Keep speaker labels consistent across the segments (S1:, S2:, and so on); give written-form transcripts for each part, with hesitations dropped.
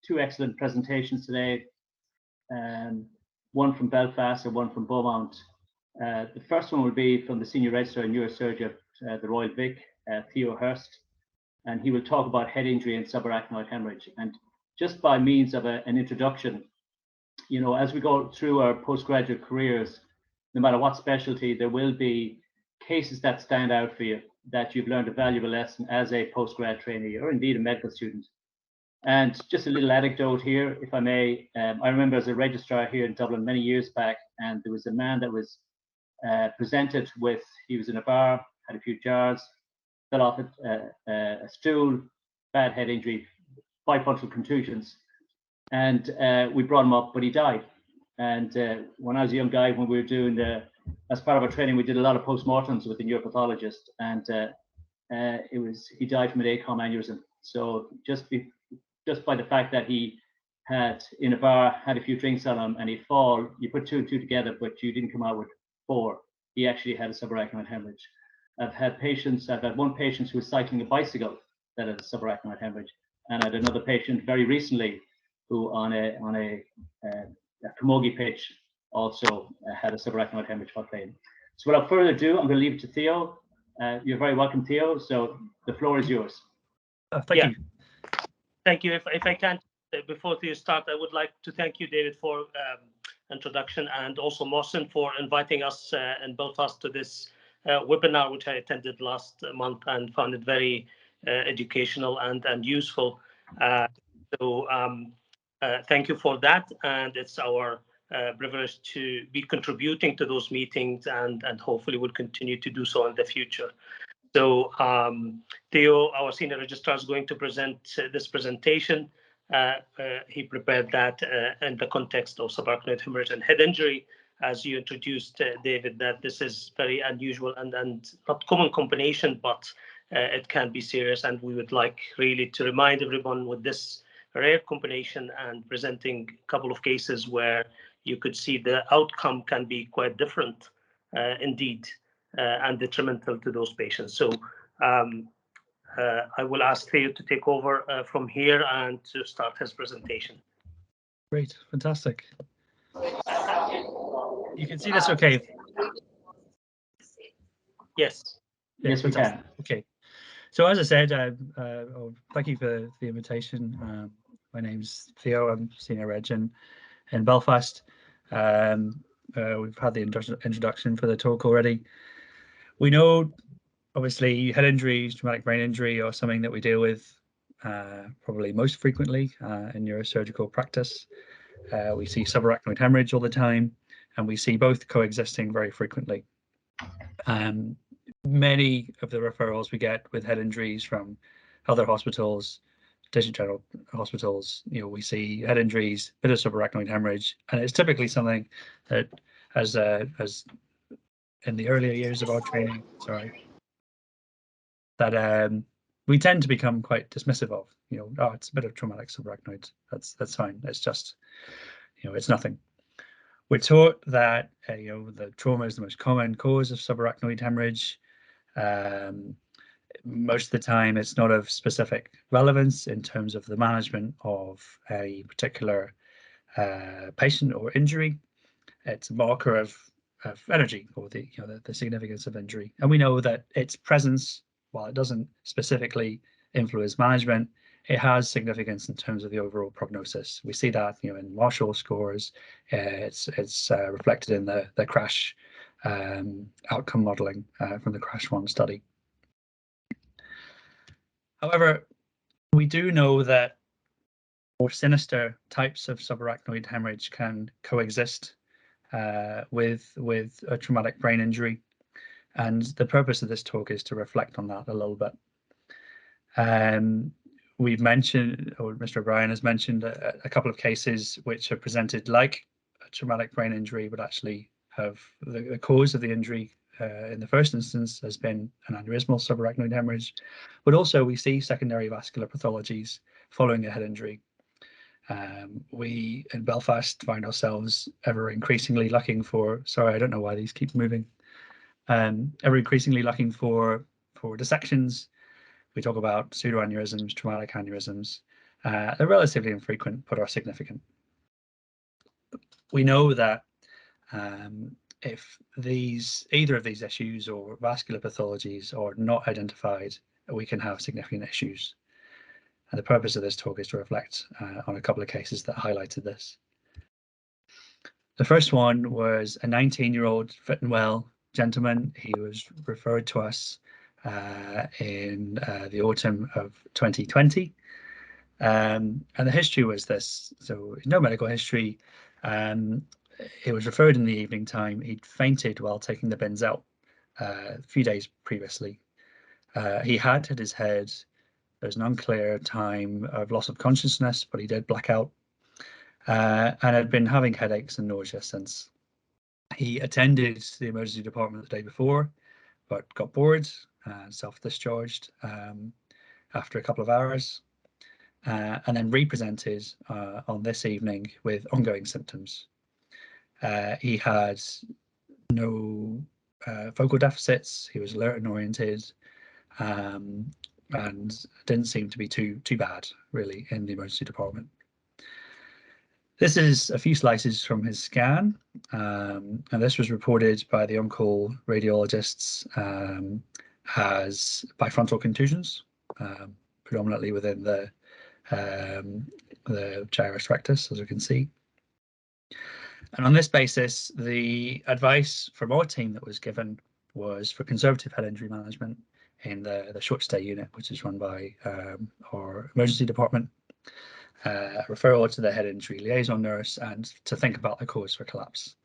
S1: two excellent presentations today, one from Belfast and one from Beaumont. The first one will be from the Senior Registrar and Neurosurgeon at the Royal Vic, Theo Hurst, and he will talk about head injury and subarachnoid hemorrhage. And just by means of an introduction, you know, as we go through our postgraduate careers, no matter what specialty, there will be cases that stand out for you, that you've learned a valuable lesson as a postgrad trainee or indeed a medical student. And just a little anecdote here, if I may. I remember as a registrar here in Dublin many years back, and there was a man that was presented with, he was in a bar, had a few jars, fell off a stool, bad head injury, bipunctural contusions. And we brought him up, but he died. And when I was a young guy, when we were doing as part of our training, we did a lot of postmortems with the neuropathologist, and he died from an ACOM aneurysm. So just by the fact that he had in a bar had a few drinks on him and he'd fall, you put two and two together, but you didn't come out with four. He actually had a subarachnoid hemorrhage. I've had one patient who was cycling a bicycle that had a subarachnoid hemorrhage, and I had another patient very recently who on a camogie pitch also had a subarachnoid hemorrhage while playing. So without further ado, I'm going to leave it to Theo. You're very welcome, Theo. So the floor is yours.
S2: Thank you. Thank you. If I can, before you start, I would like to thank you, David, for introduction, and also Mohsen for inviting us in Belfast to this webinar, which I attended last month and found it very educational and useful. Thank you for that, and it's our privilege to be contributing to those meetings, and hopefully will continue to do so in the future. So Theo, our senior registrar, is going to present this presentation. He prepared that in the context of subarachnoid hemorrhage and head injury, as you introduced, David, that this is very unusual and not common combination, but it can be serious. And we would like really to remind everyone with this rare combination and presenting a couple of cases where you could see the outcome can be quite different indeed, and detrimental to those patients. So I will ask Theo to take over from here and to start his presentation.
S3: Great, fantastic. You can see this okay?
S2: Yes.
S1: Yes, we can.
S3: Okay. So as I said, thank you for the invitation. My name's Theo. I'm Senior Reg in Belfast. We've had the introduction for the talk already. We know, obviously, head injuries, traumatic brain injury are something that we deal with probably most frequently in neurosurgical practice. We see subarachnoid hemorrhage all the time, and we see both coexisting very frequently. Many of the referrals we get with head injuries from other hospitals, district general hospitals, you know, we see head injuries, bit of subarachnoid hemorrhage, and it's typically something that as in the earlier years of our training, that we tend to become quite dismissive of. You know, oh, it's a bit of traumatic subarachnoid. That's fine. It's just, you know, it's nothing. We're taught that you know, the trauma is the most common cause of subarachnoid hemorrhage. Most of the time, it's not of specific relevance in terms of the management of a particular patient or injury. It's a marker of energy, or the, you know, the significance of injury. And we know that its presence, while it doesn't specifically influence management, it has significance in terms of the overall prognosis. We see that, you know, in Marshall scores. It's reflected in the crash outcome modeling from the CRASH 1 study. However, we do know that more sinister types of subarachnoid hemorrhage can coexist with a traumatic brain injury, and the purpose of this talk is to reflect on that a little bit. We've mentioned, or Mr. O'Brien has mentioned, a couple of cases which are presented like a traumatic brain injury, but actually have the cause of the injury in the first instance has been an aneurysmal subarachnoid hemorrhage, but also we see secondary vascular pathologies following a head injury. We in Belfast find ourselves ever increasingly looking for, sorry, I don't know why these keep moving, ever increasingly looking for dissections. We talk about pseudoaneurysms, traumatic aneurysms, They're relatively infrequent, but are significant. We know that if either of these issues or vascular pathologies are not identified, we can have significant issues. And the purpose of this talk is to reflect on a couple of cases that highlighted this. The first one was a 19-year-old fit and well gentleman. He was referred to us in the autumn of 2020. And the history was this. So no medical history. He was referred in the evening time. He'd fainted while taking the bins out a few days previously. He had hit his head. There's an unclear time of loss of consciousness, but he did black out and had been having headaches and nausea since. He attended the emergency department the day before, but got bored and self-discharged after a couple of hours, and then represented on this evening with ongoing symptoms. He had no focal deficits. He was alert and oriented, and didn't seem to be too bad really in the emergency department. This is a few slices from his scan, and this was reported by the on-call radiologists as bifrontal contusions, predominantly within the gyrus rectus, as you can see. And on this basis, the advice from our team that was given was for conservative head injury management in the short stay unit, which is run by our emergency department, referral to the head injury liaison nurse, and to think about the cause for collapse.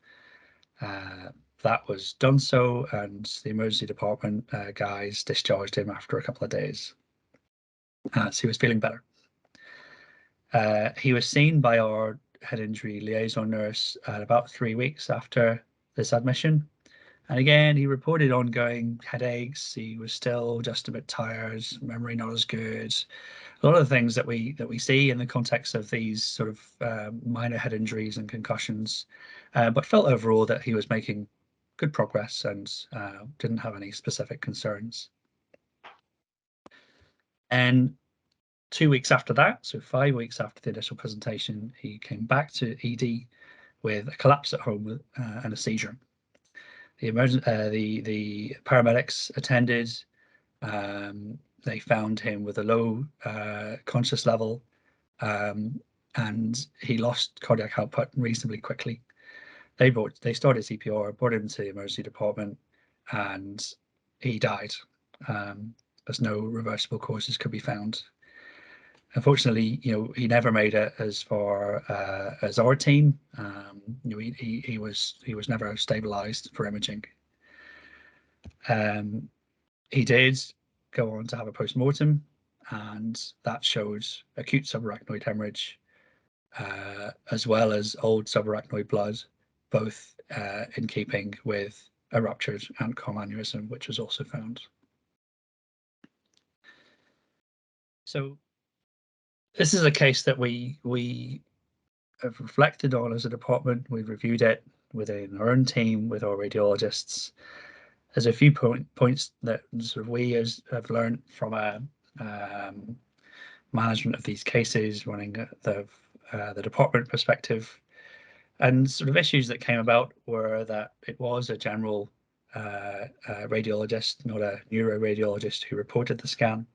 S3: That was done so, and the emergency department guys discharged him after a couple of days. So he was feeling better. He was seen by our head injury liaison nurse at about 3 weeks after this admission. And again, he reported ongoing headaches. He was still just a bit tired, memory not as good. A lot of the things that we see in the context of these sort of minor head injuries and concussions, but felt overall that he was making good progress and didn't have any specific concerns. And 2 weeks after that, so 5 weeks after the initial presentation, he came back to ED with a collapse at home and a seizure. The paramedics attended. They found him with a low conscious level, and he lost cardiac output reasonably quickly. They started CPR, brought him to the emergency department, and he died. As no reversible causes could be found. Unfortunately, he never made it as far as our team. He was never stabilized for imaging. He did go on to have a post-mortem, and that showed acute subarachnoid hemorrhage, as well as old subarachnoid blood, both in keeping with a ruptured ANTCOM aneurysm, which was also found. So this is a case that we have reflected on as a department. We've reviewed it within our own team with our radiologists. There's a few points that sort of we have learned from a management of these cases, running the department perspective, and sort of issues that came about were that it was a general radiologist, not a neuroradiologist, who reported the scan.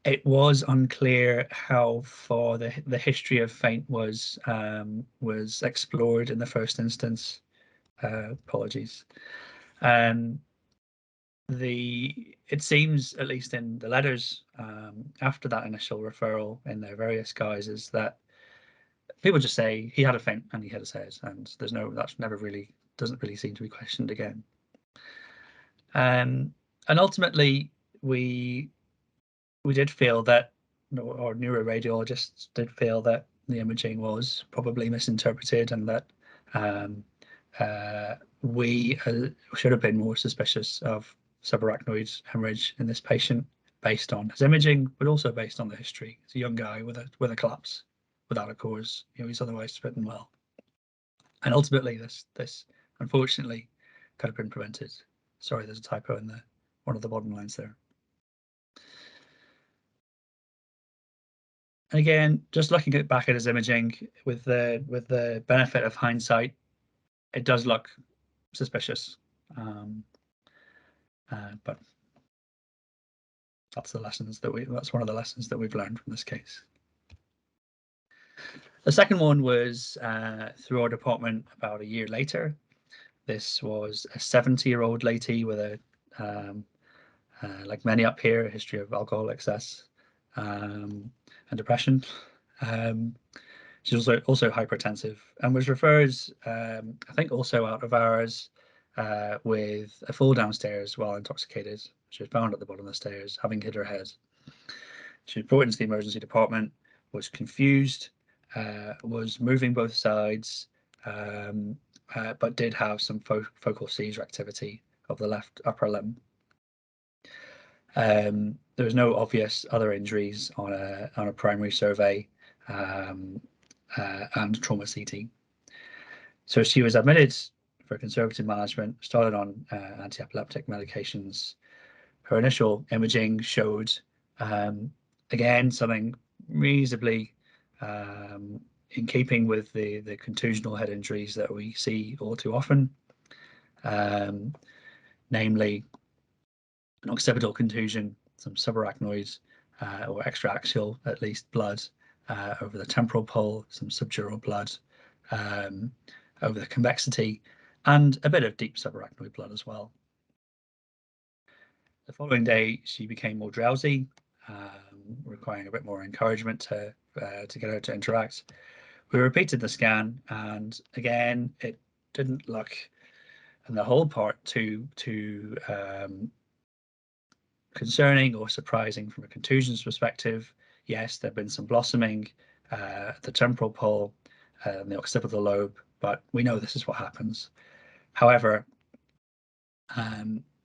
S3: It was unclear how far the history of faint was explored in the first instance. Apologies. It seems, at least in the letters after that initial referral in their various guises, that people just say he had a faint and he hit his head, and doesn't really seem to be questioned again. And ultimately, we did feel that, or neuroradiologists did feel that the imaging was probably misinterpreted, and that we should have been more suspicious of subarachnoid hemorrhage in this patient based on his imaging, but also based on the history. He's a young guy with a collapse without a cause. He's otherwise fit and well. And ultimately, this unfortunately could have been prevented. Sorry, there's a typo in one of the bottom lines there. And again, just looking back at his imaging with the benefit of hindsight, it does look suspicious. But that's one of the lessons that we've learned from this case. The second one was through our department about a year later. This was a 70-year-old lady with a like many up here, a history of alcohol excess and depression. She's also hypertensive and was referred, I think, also out of hours with a fall downstairs while intoxicated. She was found at the bottom of the stairs, having hit her head. She was brought into the emergency department, was confused, was moving both sides, but did have some focal seizure activity of the left upper limb. There was no obvious other injuries on a primary survey and trauma CT. So she was admitted for conservative management, started on anti-epileptic medications. Her initial imaging showed, again, something reasonably in keeping with the contusional head injuries that we see all too often, namely an occipital contusion, some subarachnoid or extraaxial, at least, blood over the temporal pole, some subdural blood over the convexity, and a bit of deep subarachnoid blood as well. The following day, she became more drowsy, requiring a bit more encouragement to get her to interact. We repeated the scan, and again, it didn't look, and the whole part, too concerning or surprising from a contusions perspective. Yes, there'd been some blossoming at the temporal pole and the occipital lobe, but we know this is what happens. However,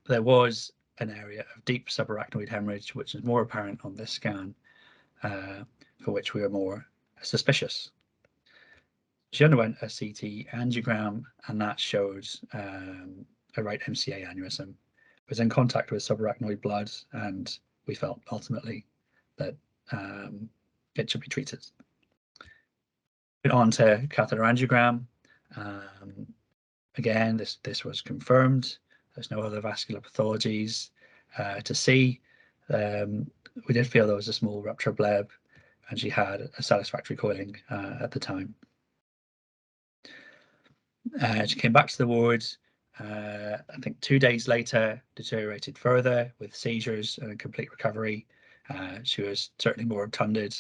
S3: there was an area of deep subarachnoid hemorrhage, which is more apparent on this scan, for which we are more suspicious. She underwent a CT angiogram, and that showed a right MCA aneurysm. Was in contact with subarachnoid blood, and we felt ultimately that it should be treated. Went on to catheter angiogram. Again, this was confirmed. There's no other vascular pathologies to see. We did feel there was a small rupture bleb, and she had a satisfactory coiling at the time. She came back to the ward. I think 2 days later, deteriorated further with seizures and a complete recovery. She was certainly more obtunded,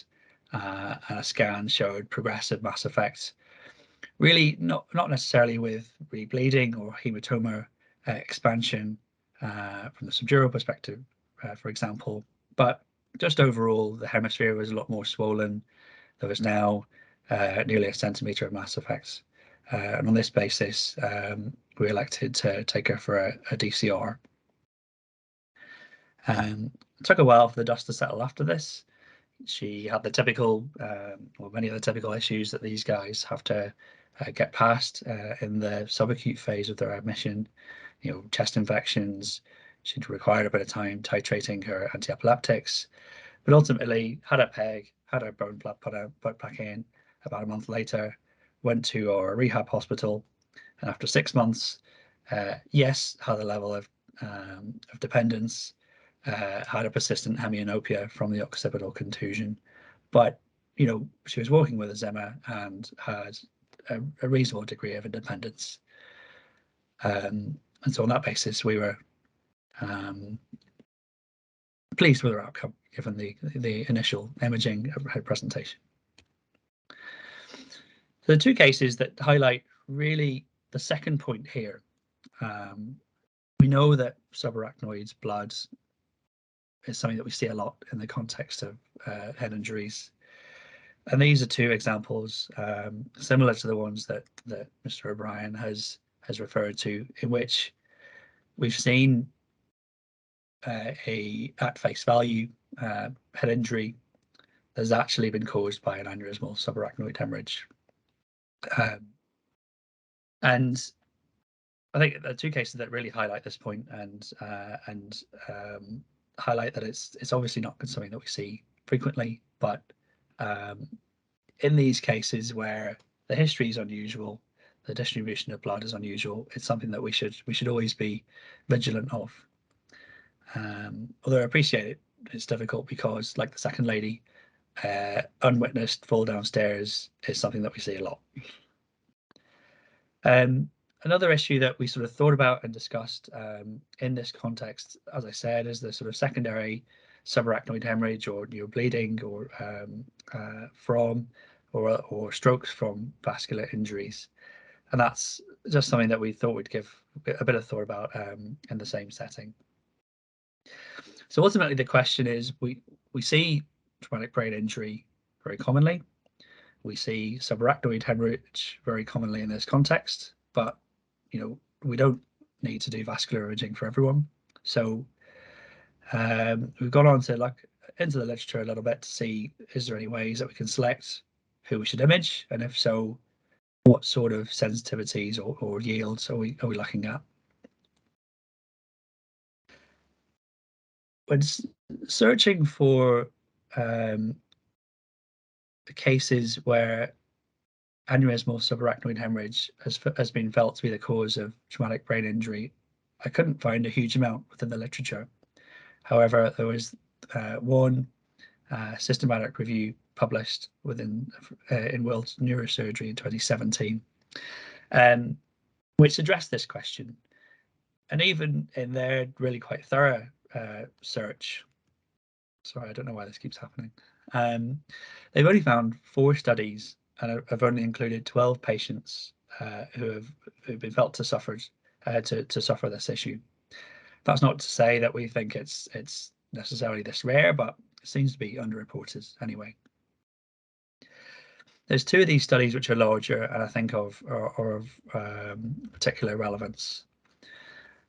S3: and a scan showed progressive mass effects. Really, not necessarily with rebleeding or hematoma expansion from the subdural perspective, for example, but just overall, the hemisphere was a lot more swollen. There was now nearly 1 centimetre of mass effects. And on this basis, we elected to take her for a DCR. It took a while for the dust to settle after this. She had the typical, or many of the typical issues that these guys have to get past in the subacute phase of their admission. Chest infections. She'd required a bit of time titrating her anti-epileptics, but ultimately had a peg, had her bone blood put back in about a month later. Went to our rehab hospital, and after 6 months, yes, had a level of dependence, had a persistent hemianopia from the occipital contusion, but she was walking with a Zimmer and had a reasonable degree of independence, and so on that basis, we were pleased with her outcome given the initial imaging of her presentation. So the two cases that highlight really the second point here. We know that subarachnoid blood is something that we see a lot in the context of head injuries. And these are two examples similar to the ones that Mr. O'Brien has referred to, in which we've seen at face value head injury that's actually been caused by an aneurysmal subarachnoid hemorrhage. And I think the two cases that really highlight this point and highlight that it's obviously not something that we see frequently, but In these cases where the history is unusual, the distribution of blood is unusual, it's something that we should always be vigilant of. Although I appreciate it's difficult because, like the second lady, unwitnessed fall downstairs is something that we see a lot. Another issue that we sort of thought about and discussed in this context, as I said, is the sort of secondary subarachnoid hemorrhage or bleeding or from or strokes from vascular injuries. And that's just something that we thought we'd give a bit of thought about in the same setting. So ultimately, the question is, we see traumatic brain injury very commonly. We see subarachnoid hemorrhage very commonly in this context, but we don't need to do vascular imaging for everyone. So we've gone on to look into the literature a little bit to see, is there any ways that we can select who we should image, and if so, what sort of sensitivities or yields are we looking at? When searching for cases where aneurysmal subarachnoid hemorrhage has been felt to be the cause of traumatic brain injury, I couldn't find a huge amount within the literature. However, there was one systematic review published in World Neurosurgery in 2017, which addressed this question. And even in their really quite thorough search, sorry, I don't know why this keeps happening. They've only found 4 studies and have only included 12 patients who've been felt to suffer this issue. That's not to say that we think it's necessarily this rare, but it seems to be underreported anyway. There's 2 of these studies which are larger and I think are of particular relevance.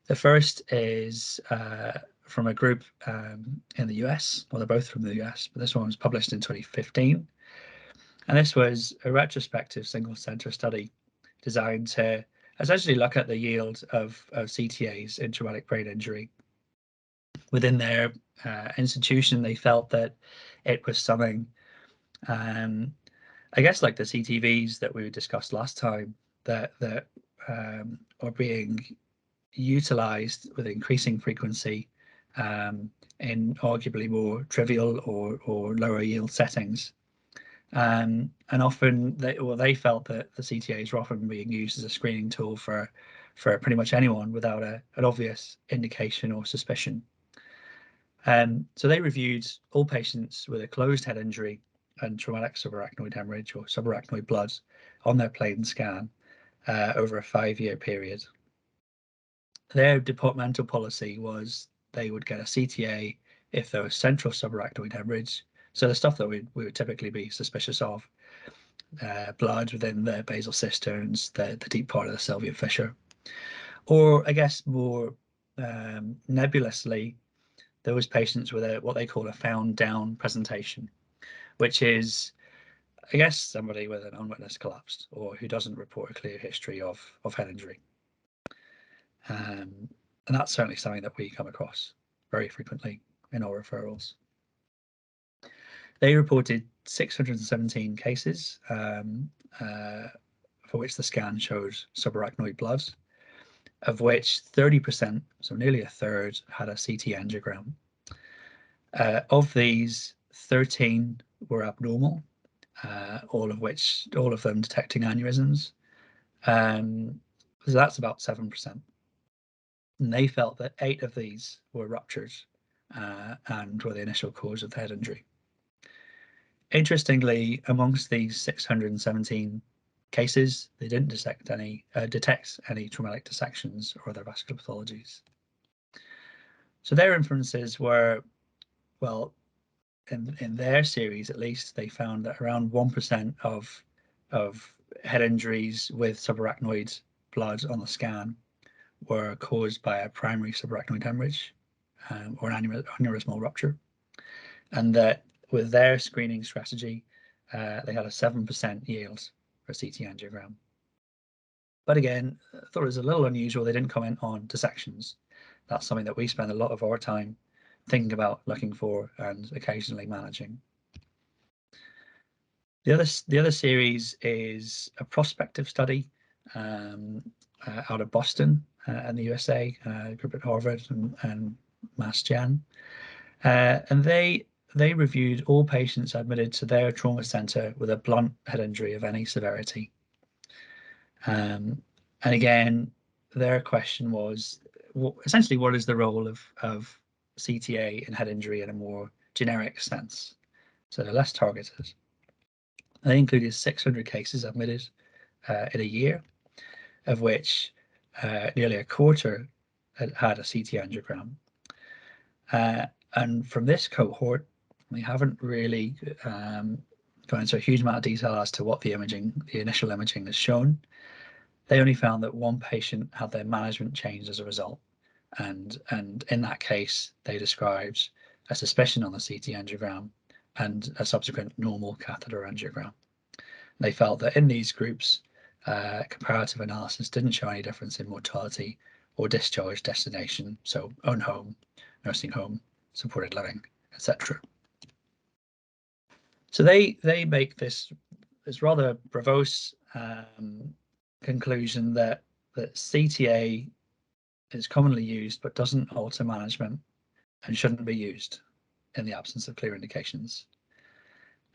S3: The first is from a group in the US. Well, they're both from the US, but this one was published in 2015. And this was a retrospective single center study designed to essentially look at the yield of CTAs in traumatic brain injury. Within their institution, they felt that it was something, I guess, like the CTVs that we discussed last time, that are being utilized with increasing frequency in arguably more trivial or lower yield settings. And often they felt that the CTAs were often being used as a screening tool for pretty much anyone without an obvious indication or suspicion. So they reviewed all patients with a closed head injury and traumatic subarachnoid hemorrhage or subarachnoid blood on their plain scan over a 5-year period. Their departmental policy was they would get a CTA if there was central subarachnoid hemorrhage, so the stuff that we would typically be suspicious of, blood within the basal cisterns, the deep part of the sylvian fissure, or I guess more nebulously, there was patients with what they call a found down presentation, which is, I guess, somebody with an unwitnessed collapse or who doesn't report a clear history of head injury. And that's certainly something that we come across very frequently in our referrals. They reported 617 cases for which the scan showed subarachnoid blood, of which 30%, so nearly a third, had a CT angiogram. Of these, 13 were abnormal, all of them detecting aneurysms. So that's about 7%. And they felt that 8 of these were ruptured and were the initial cause of the head injury. Interestingly, amongst these 617 cases, they didn't detect any traumatic dissections or other vascular pathologies. So their inferences were, well, in their series at least, they found that around 1% of head injuries with subarachnoid blood on the scan were caused by a primary subarachnoid hemorrhage or an aneurysmal rupture, and that with their screening strategy, they had a 7% yield for a CT angiogram. But again, I thought it was a little unusual. They didn't comment on dissections. That's something that we spend a lot of our time thinking about, looking for, and occasionally managing. The other series is a prospective study out of Boston in the USA, a group at Harvard and Mass Gen, and they reviewed all patients admitted to their trauma center with a blunt head injury of any severity. And again, their question was, essentially, what is the role of CTA in head injury in a more generic sense? So they're less targeted. They included 600 cases admitted in a year, of which nearly a quarter had a CT angiogram. And from this cohort, we haven't really gone into a huge amount of detail as to what the initial imaging has shown. They only found that one patient had their management changed as a result. And in that case, they described a suspicion on the CT angiogram and a subsequent normal catheter angiogram. They felt that in these groups, comparative analysis didn't show any difference in mortality or discharge destination, so own home, nursing home, supported living, etc. So they make this rather verbose conclusion that CTA is commonly used but doesn't alter management and shouldn't be used in the absence of clear indications.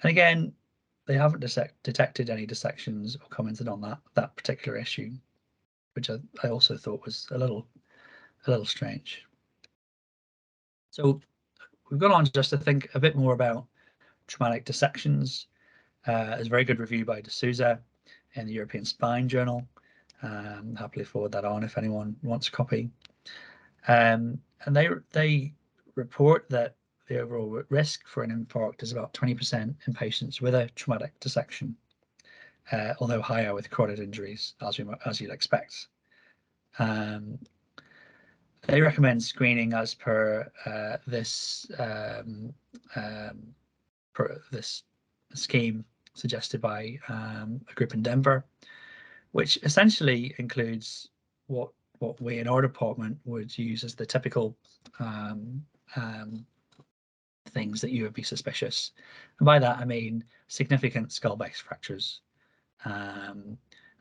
S3: And again, they haven't detected any dissections or commented on that particular issue, which I also thought was a little strange. So we've gone on just to think a bit more about traumatic dissections. There's a very good review by D'Souza in the European Spine Journal. Happily forward that on if anyone wants a copy. And they report that the overall risk for an infarct is about 20% in patients with a traumatic dissection, although higher with carotid injuries, as you'd expect. They recommend screening as per this scheme suggested by a group in Denver, which essentially includes what we in our department would use as the typical things that you would be suspicious. And by that, I mean significant skull base fractures,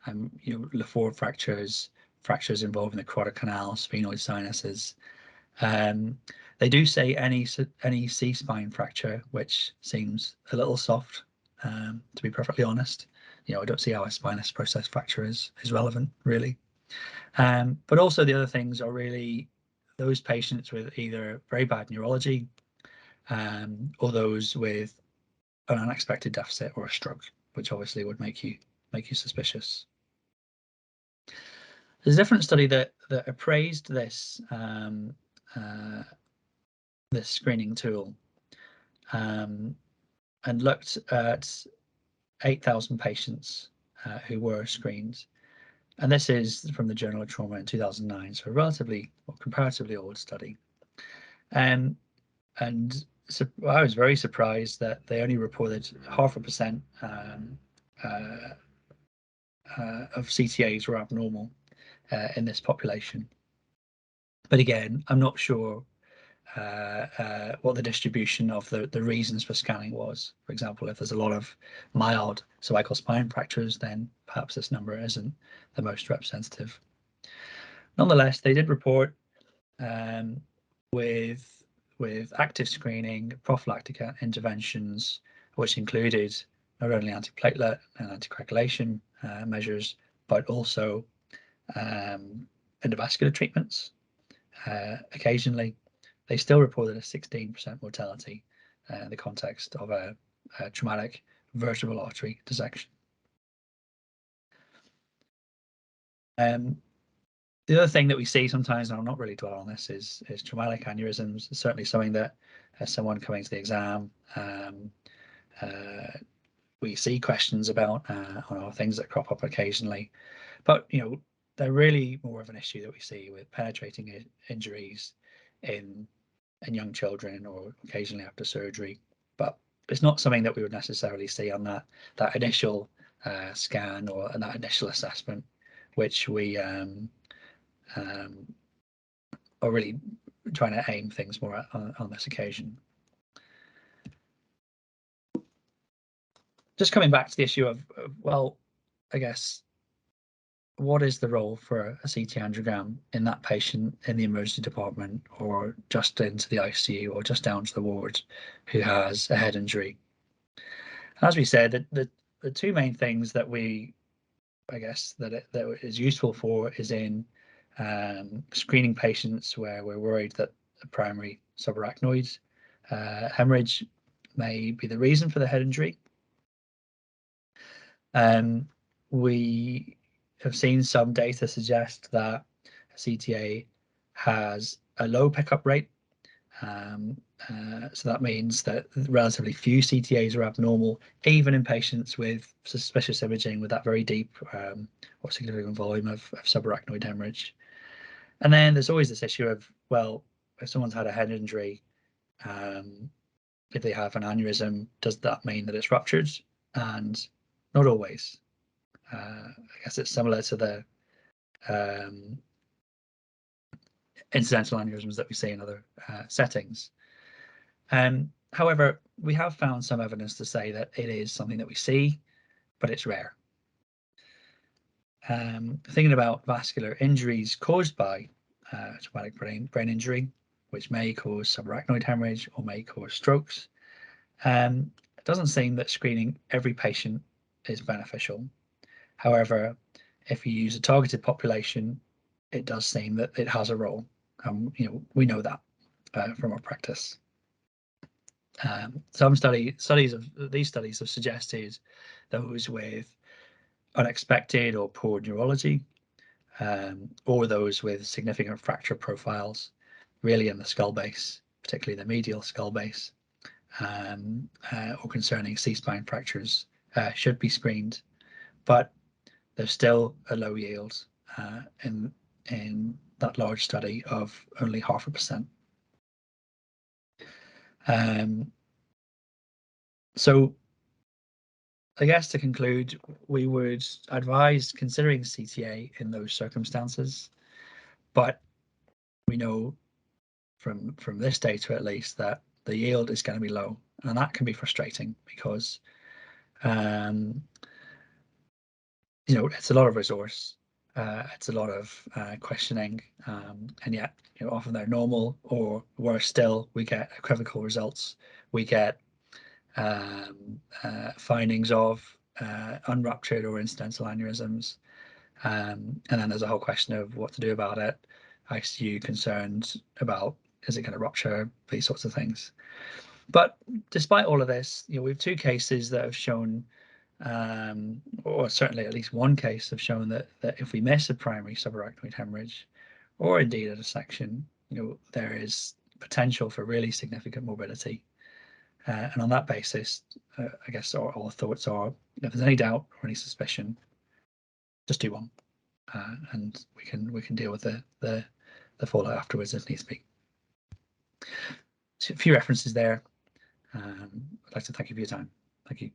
S3: Lefort fractures, fractures involving the carotid canal, sphenoid sinuses. They do say any C-spine fracture, which seems a little soft, to be perfectly honest. I don't see how a spinous process fracture is relevant, really. But also the other things are really those patients with either very bad neurology or those with an unexpected deficit or a stroke, which obviously would make you suspicious. There's a different study that appraised this this screening tool and looked at 8,000 patients who were screened. And this is from the Journal of Trauma in 2009, so a relatively or comparatively old study. And so I was very surprised that they only reported 0.5% of CTAs were abnormal in this population. But again, I'm not sure what the distribution of the reasons for scanning was. For example, if there's a lot of mild cervical spine fractures, then perhaps this number isn't the most representative. Nonetheless, they did report with active screening, prophylactic interventions, which included not only antiplatelet and anticoagulation measures, but also endovascular treatments. Occasionally, they still reported a 16% mortality in the context of a traumatic vertebral artery dissection. The other thing that we see sometimes, and I'll not really dwell on this, is traumatic aneurysms. It's certainly something that someone coming to the exam, we see questions about things that crop up occasionally. But they're really more of an issue that we see with penetrating injuries in young children or occasionally after surgery. But it's not something that we would necessarily see on that initial scan or that initial assessment, which we are really trying to aim things more on this occasion. just coming back to the issue of well, I guess, what is the role for a CT angiogram in that patient in the emergency department, or just into the ICU, or just down to the ward, who has a head injury? As we said, the two main things that we, I guess, that is useful for is in screening patients where we're worried that a primary subarachnoid hemorrhage may be the reason for the head injury. We have seen some data suggest that CTA has a low pickup rate. So that means that relatively few CTAs are abnormal, even in patients with suspicious imaging with that very deep or significant volume of subarachnoid hemorrhage. And then there's always this issue of, well, if someone's had a head injury, if they have an aneurysm, does that mean that it's ruptured? And not always. I guess it's similar to the incidental aneurysms that we see in other settings. However, we have found some evidence to say that it is something that we see, but it's rare. Thinking about vascular injuries caused by traumatic brain injury, which may cause subarachnoid hemorrhage or may cause strokes, it doesn't seem that screening every patient is beneficial. However, if you use a targeted population, it does seem that it has a role. We know that from our practice. Some studies have suggested those with unexpected or poor neurology, or those with significant fracture profiles, really in the skull base, particularly the medial skull base, or concerning C-spine fractures, should be screened. But there's still a low yield in that large study of only 0.5%. So I guess to conclude, we would advise considering CTA in those circumstances, but we know from this data at least that the yield is going to be low, and that can be frustrating because it's a lot of resource, it's a lot of questioning, and yet often they're normal, or worse still, we get equivocal results. We get findings of unruptured or incidental aneurysms, and then there's a whole question of what to do about it. ICU concerned about, is it going to rupture, these sorts of things. But despite all of this, we have two cases that have shown, or certainly at least one case have shown that if we miss a primary subarachnoid hemorrhage, or indeed a dissection, there is potential for really significant morbidity. And on that basis, I guess all the thoughts are, if there's any doubt or any suspicion, just do one, and we can deal with the fallout afterwards if needs be. So a few references there. I'd like to thank you for your time. Thank you.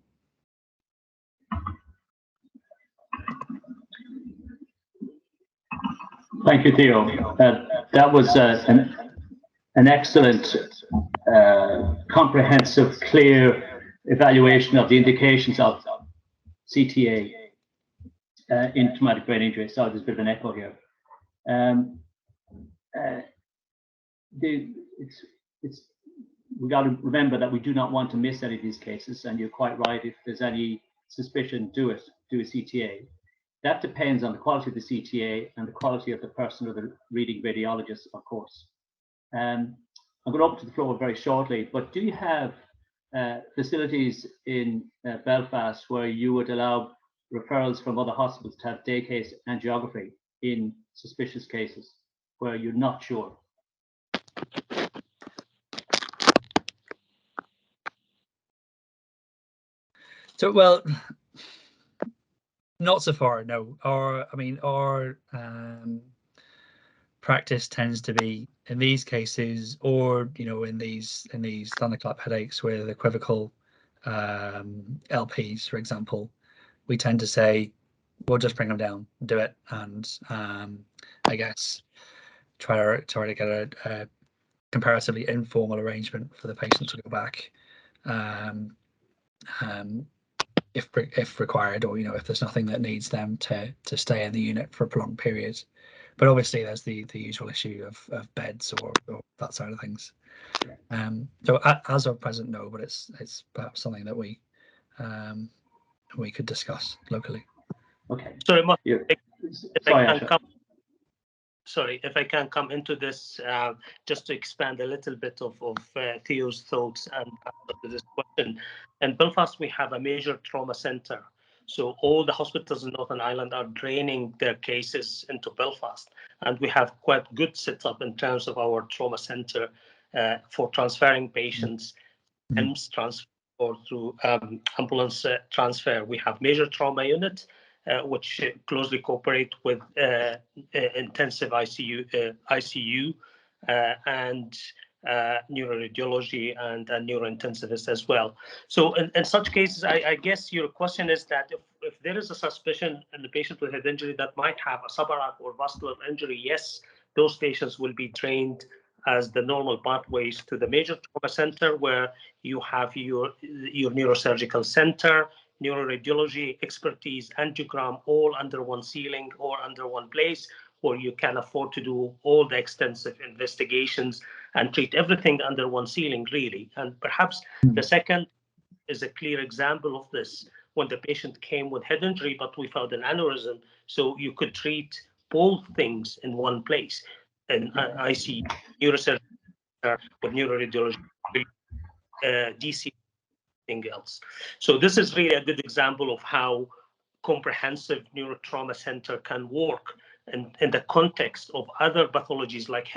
S1: Thank you, Theo. That was an excellent, comprehensive, clear evaluation of the indications of CTA in traumatic brain injury. Sorry, there's a bit of an echo here. We got to remember that we do not want to miss any of these cases, and you're quite right. If there's any suspicion, do a CTA. That depends on the quality of the CTA and the quality of the person or the reading radiologist, of course. I'm going to open to the floor very shortly, but do you have facilities in Belfast where you would allow referrals from other hospitals to have day case angiography in suspicious cases where you're not sure?
S3: So, well, not so far, no. Our practice tends to be in these cases, or in these thunderclap headaches with equivocal LPs, for example, we tend to say, we'll just bring them down, do it, and I guess try to get a comparatively informal arrangement for the patient to go back. if required, or if there's nothing that needs them to stay in the unit for prolonged periods. But obviously there's the usual issue of beds or that side of things. So as of present, no, but it's perhaps something that we could discuss locally.
S1: Okay.
S2: Sorry, Mark,
S1: Sorry,
S2: if I can come into this, just to expand a little bit of Theo's thoughts and answer this question. In Belfast, we have a major trauma centre. So all the hospitals in Northern Ireland are draining their cases into Belfast. And we have quite good setup in terms of our trauma centre for transferring patients, EMS transfer or through ambulance transfer. We have major trauma unit, which closely cooperate with intensive ICU and neuroradiology and neurointensivists as well. So in such cases, I guess your question is that if there is a suspicion in the patient with head injury that might have a subarachnoid or vascular injury, yes, those patients will be trained as the normal pathways to the major trauma center, where you have your neurosurgical center, neuroradiology expertise, angiogram, all under one ceiling or under one place, where you can afford to do all the extensive investigations and treat everything under one ceiling, really. And perhaps the second is a clear example of this, when the patient came with head injury, but we found an aneurysm. So you could treat both things in one place. And I see neurosurgery with neuroradiology, DC, anything else. So this is really a good example of how comprehensive neurotrauma center can work in the context of other pathologies like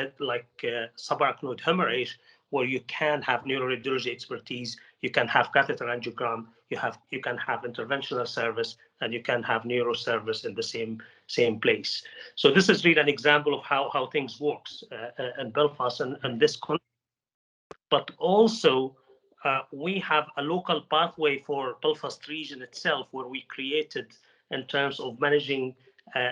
S2: subarachnoid hemorrhage, where you can have neuroradiology expertise, you can have catheter angiogram, you can have interventional service, and you can have neuro service in the same place. So this is really an example of how things works in Belfast and this context. But also we have a local pathway for Belfast region itself, where we created in terms of managing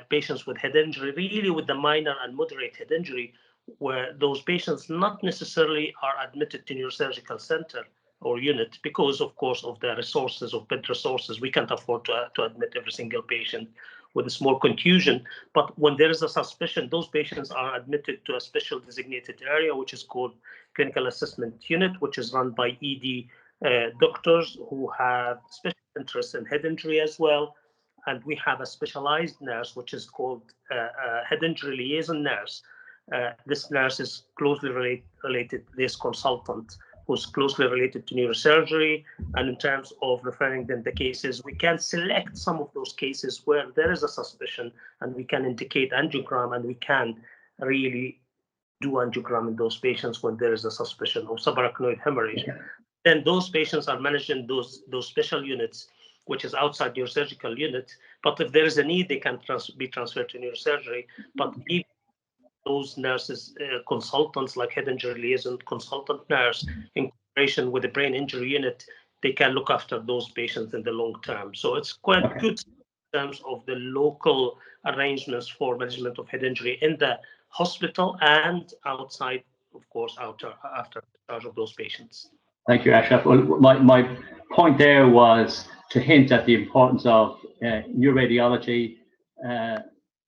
S2: patients with head injury, really with the minor and moderate head injury, where those patients not necessarily are admitted to neurosurgical center or unit because, of course, of the resources, of bed resources. We can't afford to admit every single patient with a small contusion. But when there is a suspicion, those patients are admitted to a special designated area, which is called clinical assessment unit, which is run by ED doctors who have special interest in head injury as well. And we have a specialized nurse, which is called head injury liaison nurse. This nurse is closely related, this consultant, who's closely related to neurosurgery. And in terms of referring them the cases, we can select some of those cases where there is a suspicion, and we can indicate angiogram, and we can really do angiogram in those patients when there is a suspicion of subarachnoid hemorrhage. Okay. Then those patients are managed in those special units, which is outside neurosurgical unit. But if there is a need, they can be transferred to neurosurgery. But even those nurses, consultants like head injury liaison consultant nurse, in cooperation with the brain injury unit, they can look after those patients in the long term. So it's quite good in terms of the local arrangements for management of head injury in the hospital and outside, of course, after discharge of those patients.
S1: Thank you, Ashraf. Well, my point there was to hint at the importance of neuroradiology,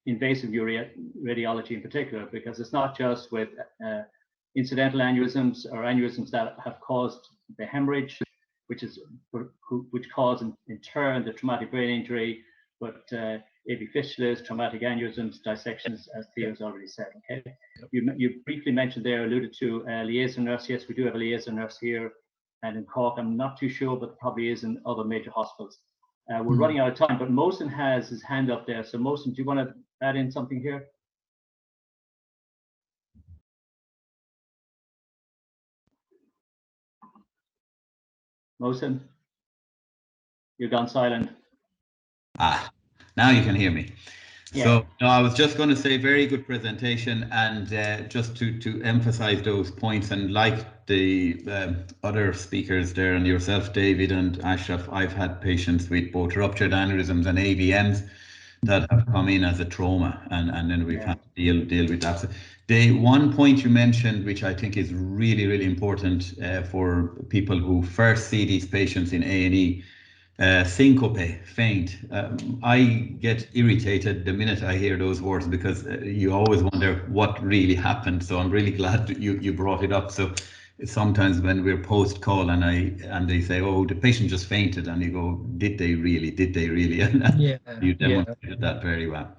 S1: invasive radiology in particular, because it's not just with incidental aneurysms or aneurysms that have caused the hemorrhage, which cause in turn the traumatic brain injury, but AV fistulas, traumatic aneurysms, dissections, as Theo's already said. Okay, you briefly mentioned there, alluded to a liaison nurse. Yes, we do have a liaison nurse here, and in Cork, I'm not too sure, but probably is in other major hospitals. We're running out of time, but Mohsen has his hand up there. So Mohsen, do you want to add in something here? Mohsen, you've gone silent.
S4: Now you can hear me.
S1: Yeah.
S4: So no, I was just going to say very good presentation, and just to emphasize those points, and like the other speakers there and yourself, David and Ashraf, I've had patients with both ruptured aneurysms and AVMs that have come in as a trauma, and then we've had to deal with that. So the one point you mentioned, which I think is really, really important for people who first see these patients in A&E, Syncope, faint. I get irritated the minute I hear those words because you always wonder what really happened. So I'm really glad that you brought it up. So sometimes when we're post call and they say, "Oh, the patient just fainted," and you go, "Did they really? Did they really?" And you demonstrated that very well.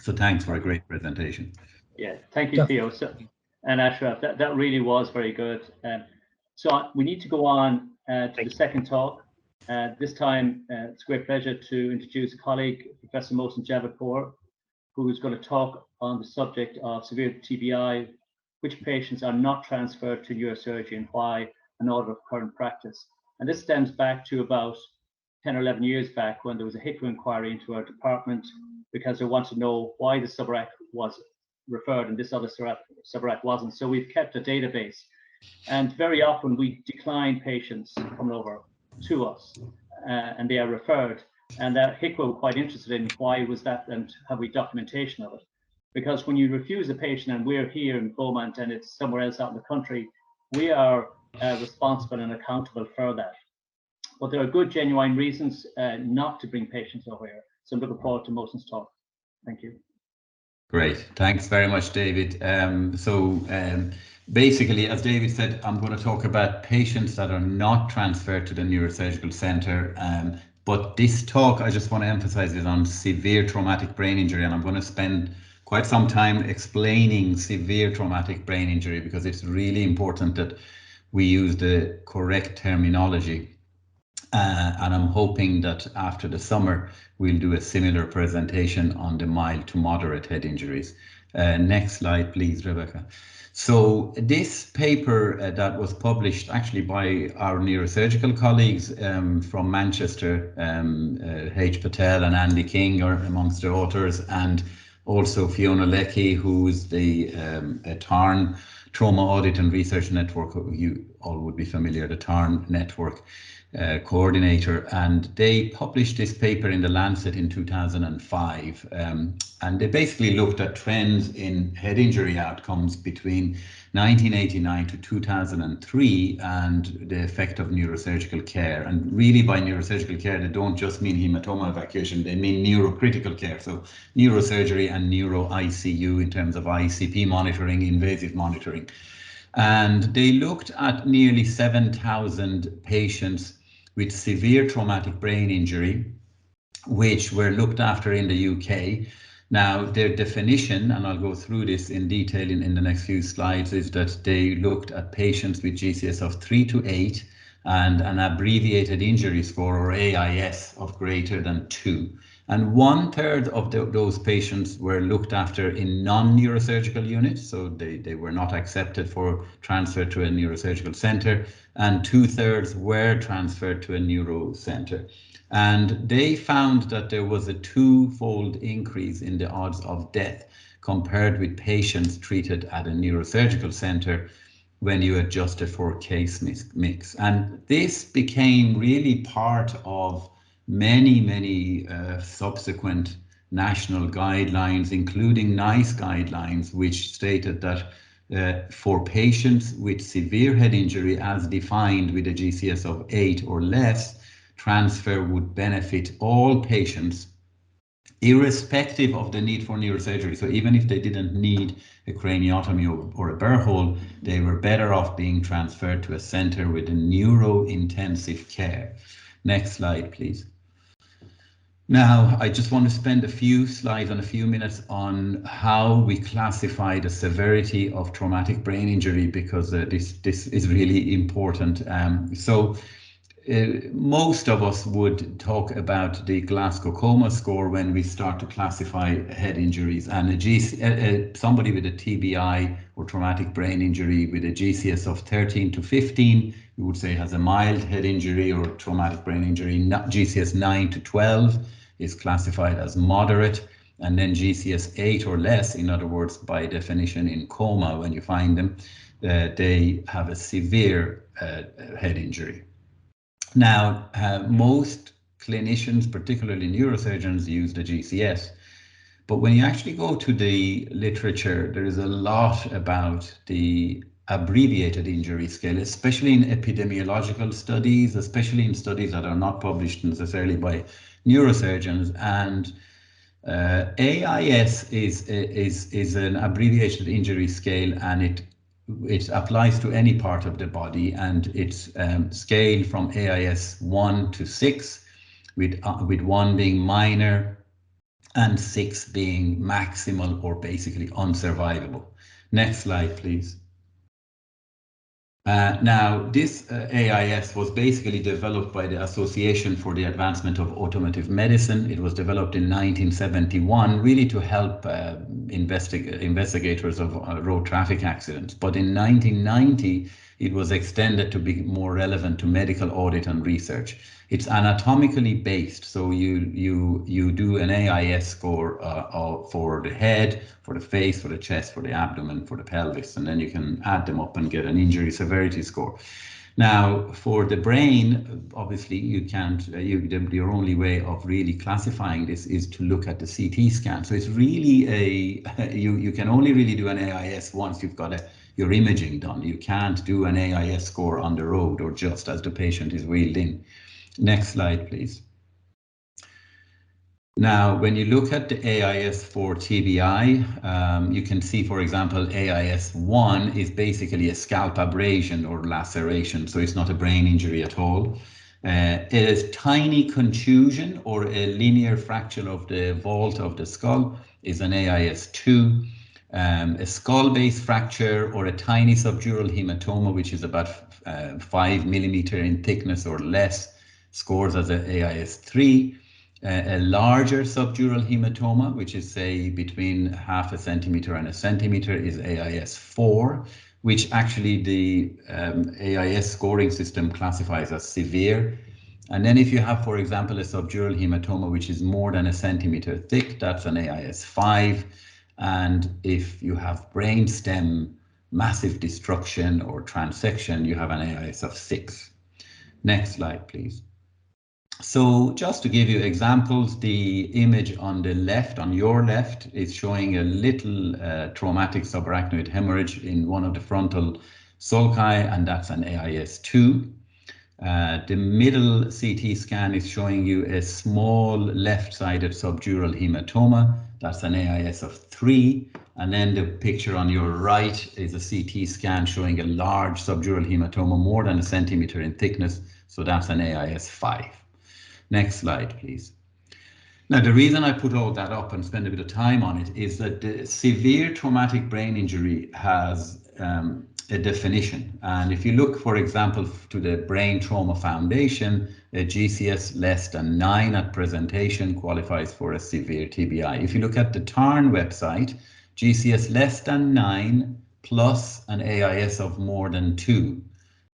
S4: So thanks for a great presentation.
S1: Yeah, thank you, Theo. So, and Ashraf, that really was very good. So we need to go on to the second talk. This time, it's a great pleasure to introduce a colleague, Professor Mohsen Javadpour, who is going to talk on the subject of severe TBI, which patients are not transferred to neurosurgery and why, an order of current practice. And this stems back to about 10 or 11 years back when there was a HICWA inquiry into our department because they wanted to know why the subarach was referred and this other subarach wasn't. So we've kept a database. And very often we decline patients coming over to us and they are referred. And that HICWA were quite interested in why was that and have we documentation of it? Because when you refuse a patient and we're here in Beaumont and it's somewhere else out in the country, we are responsible and accountable for that. But there are good, genuine reasons not to bring patients over here. So I'm looking forward to Mohsen's talk. Thank you.
S4: Great. Thanks very much, David. Basically, as David said, I'm going to talk about patients that are not transferred to the neurosurgical centre. But this talk, I just want to emphasize, is on severe traumatic brain injury. And I'm going to spend quite some time explaining severe traumatic brain injury because it's really important that we use the correct terminology. And I'm hoping that after the summer, we'll do a similar presentation on the mild to moderate head injuries. Next slide, please, Rebecca. So this paper that was published actually by our neurosurgical colleagues from Manchester, H. Patel and Andy King are amongst the authors, and also Fiona Leckie, who's the TARN Trauma Audit and Research Network. You all would be familiar, the TARN network. Coordinator, and they published this paper in the Lancet in 2005, and they basically looked at trends in head injury outcomes between 1989 to 2003 and the effect of neurosurgical care. And really by neurosurgical care, they don't just mean hematoma evacuation, they mean neurocritical care, so neurosurgery and neuro ICU in terms of ICP monitoring, invasive monitoring. And they looked at nearly 7,000 patients with severe traumatic brain injury, which were looked after in the UK. Now, their definition, and I'll go through this in detail in the next few slides, is that they looked at patients with GCS of 3 to 8 and an abbreviated injury score, or AIS, of greater than 2. And 1/3 of those patients were looked after in non-neurosurgical units, so they were not accepted for transfer to a neurosurgical centre, and 2/3 were transferred to a neuro centre. And they found that there was a 2-fold increase in the odds of death compared with patients treated at a neurosurgical centre when you adjusted for case mix. And this became really part of many subsequent national guidelines, including NICE guidelines, which stated that for patients with severe head injury as defined with a GCS of 8 or less, transfer would benefit all patients irrespective of the need for neurosurgery. So even if they didn't need a craniotomy or a burr hole, they were better off being transferred to a center with a neuro-intensive care. Next slide, please. Now, I just want to spend a few slides and a few minutes on how we classify the severity of traumatic brain injury, because this is really important. Most of us would talk about the Glasgow Coma score when we start to classify head injuries, and somebody with a TBI or traumatic brain injury with a GCS of 13 to 15, we would say has a mild head injury or traumatic brain injury. GCS 9 to 12 is classified as moderate, and then GCS 8 or less, in other words, by definition in coma, when you find them, they have a severe head injury. Now, most clinicians, particularly neurosurgeons, use the GCS. But when you actually go to the literature, there is a lot about the abbreviated injury scale, especially in epidemiological studies, especially in studies that are not published necessarily by neurosurgeons. And AIS is an abbreviated injury scale, and it applies to any part of the body, and it's scaled from AIS 1 to 6, with 1 being minor and 6 being maximal or basically unsurvivable. Next slide, please. Now, this AIS was basically developed by the Association for the Advancement of Automotive Medicine. It was developed in 1971, really to help investigators of road traffic accidents. But in 1990, it was extended to be more relevant to medical audit and research. It's anatomically based, so you do an AIS score for the head, for the face, for the chest, for the abdomen, for the pelvis, and then you can add them up and get an injury severity score. Now, for the brain, obviously, you can't. Your only way of really classifying this is to look at the CT scan. So it's really you can only really do an AIS once you've got your imaging done. You can't do an AIS score on the road or just as the patient is wheeled in. Next slide, please. Now, when you look at the AIS for TBI, you can see, for example, AIS 1 is basically a scalp abrasion or laceration, so it's not a brain injury at all. It is tiny contusion or a linear fracture of the vault of the skull is an AIS 2. A skull-base fracture or a tiny subdural hematoma, which is about 5 millimeter in thickness or less, scores as an AIS 3. A larger subdural hematoma, which is say between 0.5 centimeter and 1 centimeter, is AIS 4, which actually the AIS scoring system classifies as severe. And then if you have, for example, a subdural hematoma which is more than 1 centimeter thick, that's an AIS 5. And if you have brainstem massive destruction or transection, you have an AIS of 6. Next slide, please. So just to give you examples, the image on the left, on your left, is showing a little traumatic subarachnoid hemorrhage in one of the frontal sulci, and that's an AIS 2. The middle CT scan is showing you a small left-sided subdural hematoma. That's an AIS of 3. And then the picture on your right is a CT scan showing a large subdural hematoma, more than 1 centimeter in thickness. So that's an AIS 5. Next slide, please. Now, the reason I put all that up and spend a bit of time on it is that the severe traumatic brain injury has a definition. And if you look, for example, to the Brain Trauma Foundation, a GCS less than 9 at presentation qualifies for a severe TBI. If you look at the TARN website, GCS less than 9 plus an AIS of more than 2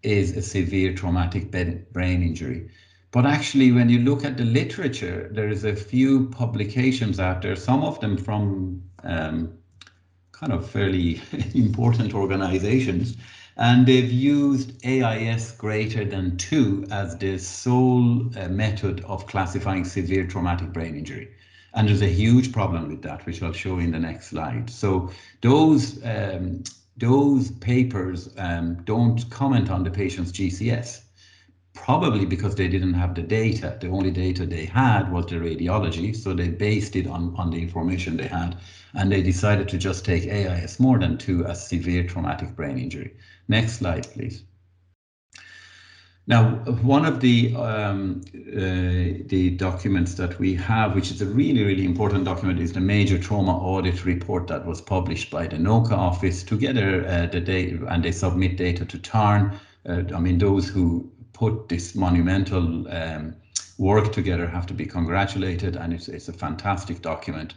S4: is a severe traumatic brain injury. But actually, when you look at the literature, there is a few publications out there, some of them from kind of fairly important organizations, and they've used AIS greater than 2 as the sole method of classifying severe traumatic brain injury. And there's a huge problem with that, which I'll show in the next slide. So those papers don't comment on the patient's GCS. Probably because they didn't have the data. The only data they had was the radiology, so they based it on the information they had, and they decided to just take AIS more than 2 as severe traumatic brain injury. Next slide, please. Now, one of the documents that we have, which is a really, really important document, is the major trauma audit report that was published by the NOCA office together the data, and they submit data to TARN. I mean, those who put this monumental work together have to be congratulated, and it's a fantastic document.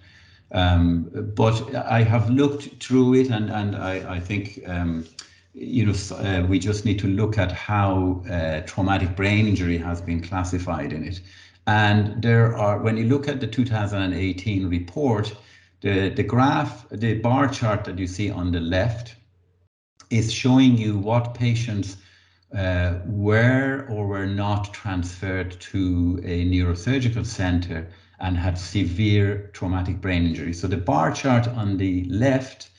S4: But I have looked through it, and I think we just need to look at how traumatic brain injury has been classified in it. And there are, when you look at the 2018 report, the graph, the bar chart that you see on the left is showing you what patients were or were not transferred to a neurosurgical center and had severe traumatic brain injury. So the bar chart on the left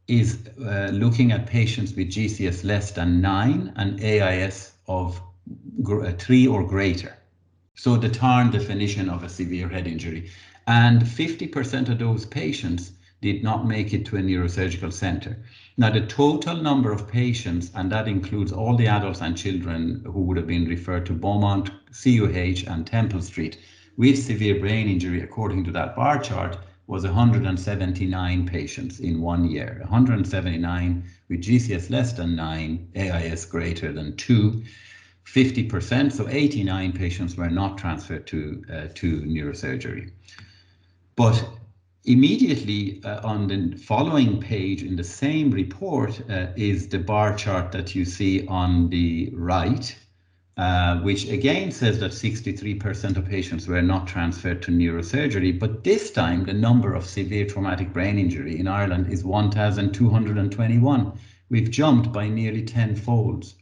S4: is looking at patients with GCS less than 9 and AIS of 3 or greater. So the TARN definition of a severe head injury. And 50% of those patients did not make it to a neurosurgical center. Now, the total number of patients, and that includes all the adults and children who would have been referred to Beaumont, CUH, and Temple Street with severe brain injury, according to that bar chart, was 179 patients in 1 year. 179 with GCS less than 9, AIS greater than 2. 50%, so 89 patients were not transferred to neurosurgery. But immediately on the following page in the same report is the bar chart that you see on the right, which again says that 63% of patients were not transferred to neurosurgery, but this time the number of severe traumatic brain injury in Ireland is 1,221. We've jumped by nearly 10-folds.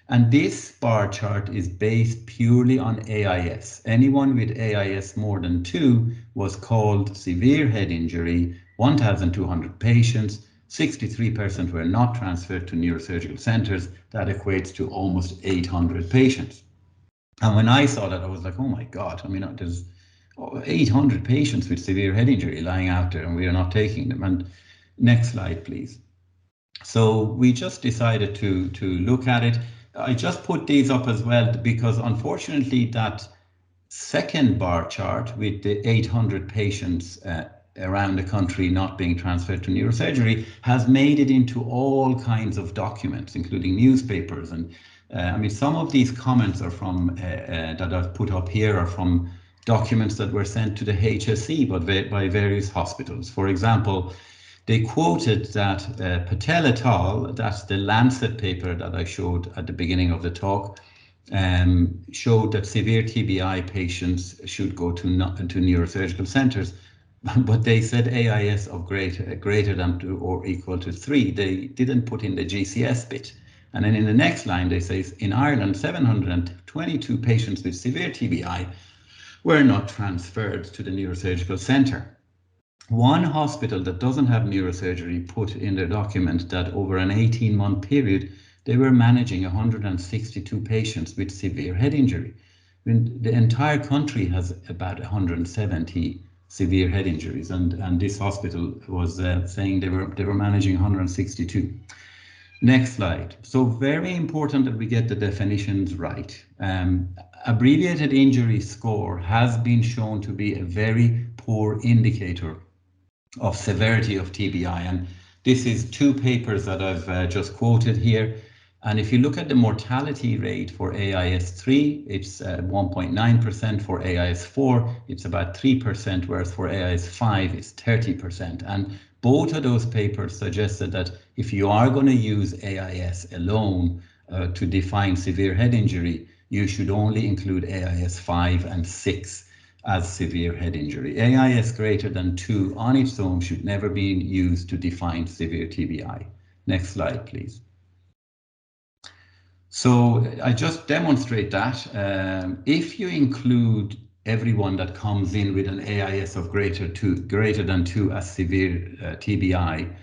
S4: And this bar chart is based purely on AIS. Anyone with AIS more than 2 was called severe head injury, 1,200 patients, 63% were not transferred to neurosurgical centers. That equates to almost 800 patients. And when I saw that, I was like, oh my God, I mean, there's 800 patients with severe head injury lying out there and we are not taking them. And next slide, please. So we just decided to look at it. I just put these up as well because unfortunately that second bar chart with the 800 patients around the country not being transferred to neurosurgery has made it into all kinds of documents, including newspapers. And I mean, some of these comments are from that I've put up here are from documents that were sent to the HSE by various hospitals. For example, they quoted that Patel et al., that's the Lancet paper that I showed at the beginning of the talk, showed that severe TBI patients should go to neurosurgical centers, but they said AIS of greater than or equal to 3. They didn't put in the GCS bit. And then in the next line, they say in Ireland, 722 patients with severe TBI were not transferred to the neurosurgical center. One hospital that doesn't have neurosurgery put in their document that over an 18-month period, they were managing 162 patients with severe head injury. I mean, the entire country has about 170 severe head injuries, and this hospital was saying they were managing 162. Next slide. So very important that we get the definitions right. Abbreviated injury score has been shown to be a very poor indicator of severity of TBI, and this is 2 papers that I've just quoted here. And if you look at the mortality rate for AIS3, it's 1.9%. For AIS4, it's about 3%, whereas for AIS5, it's 30%. And both of those papers suggested that if you are going to use AIS alone to define severe head injury, you should only include AIS5 and 6 as severe head injury. AIS greater than 2 on its own should never be used to define severe TBI. Next slide, please. So I just demonstrate that if you include everyone that comes in with an AIS of greater than 2 as severe TBI,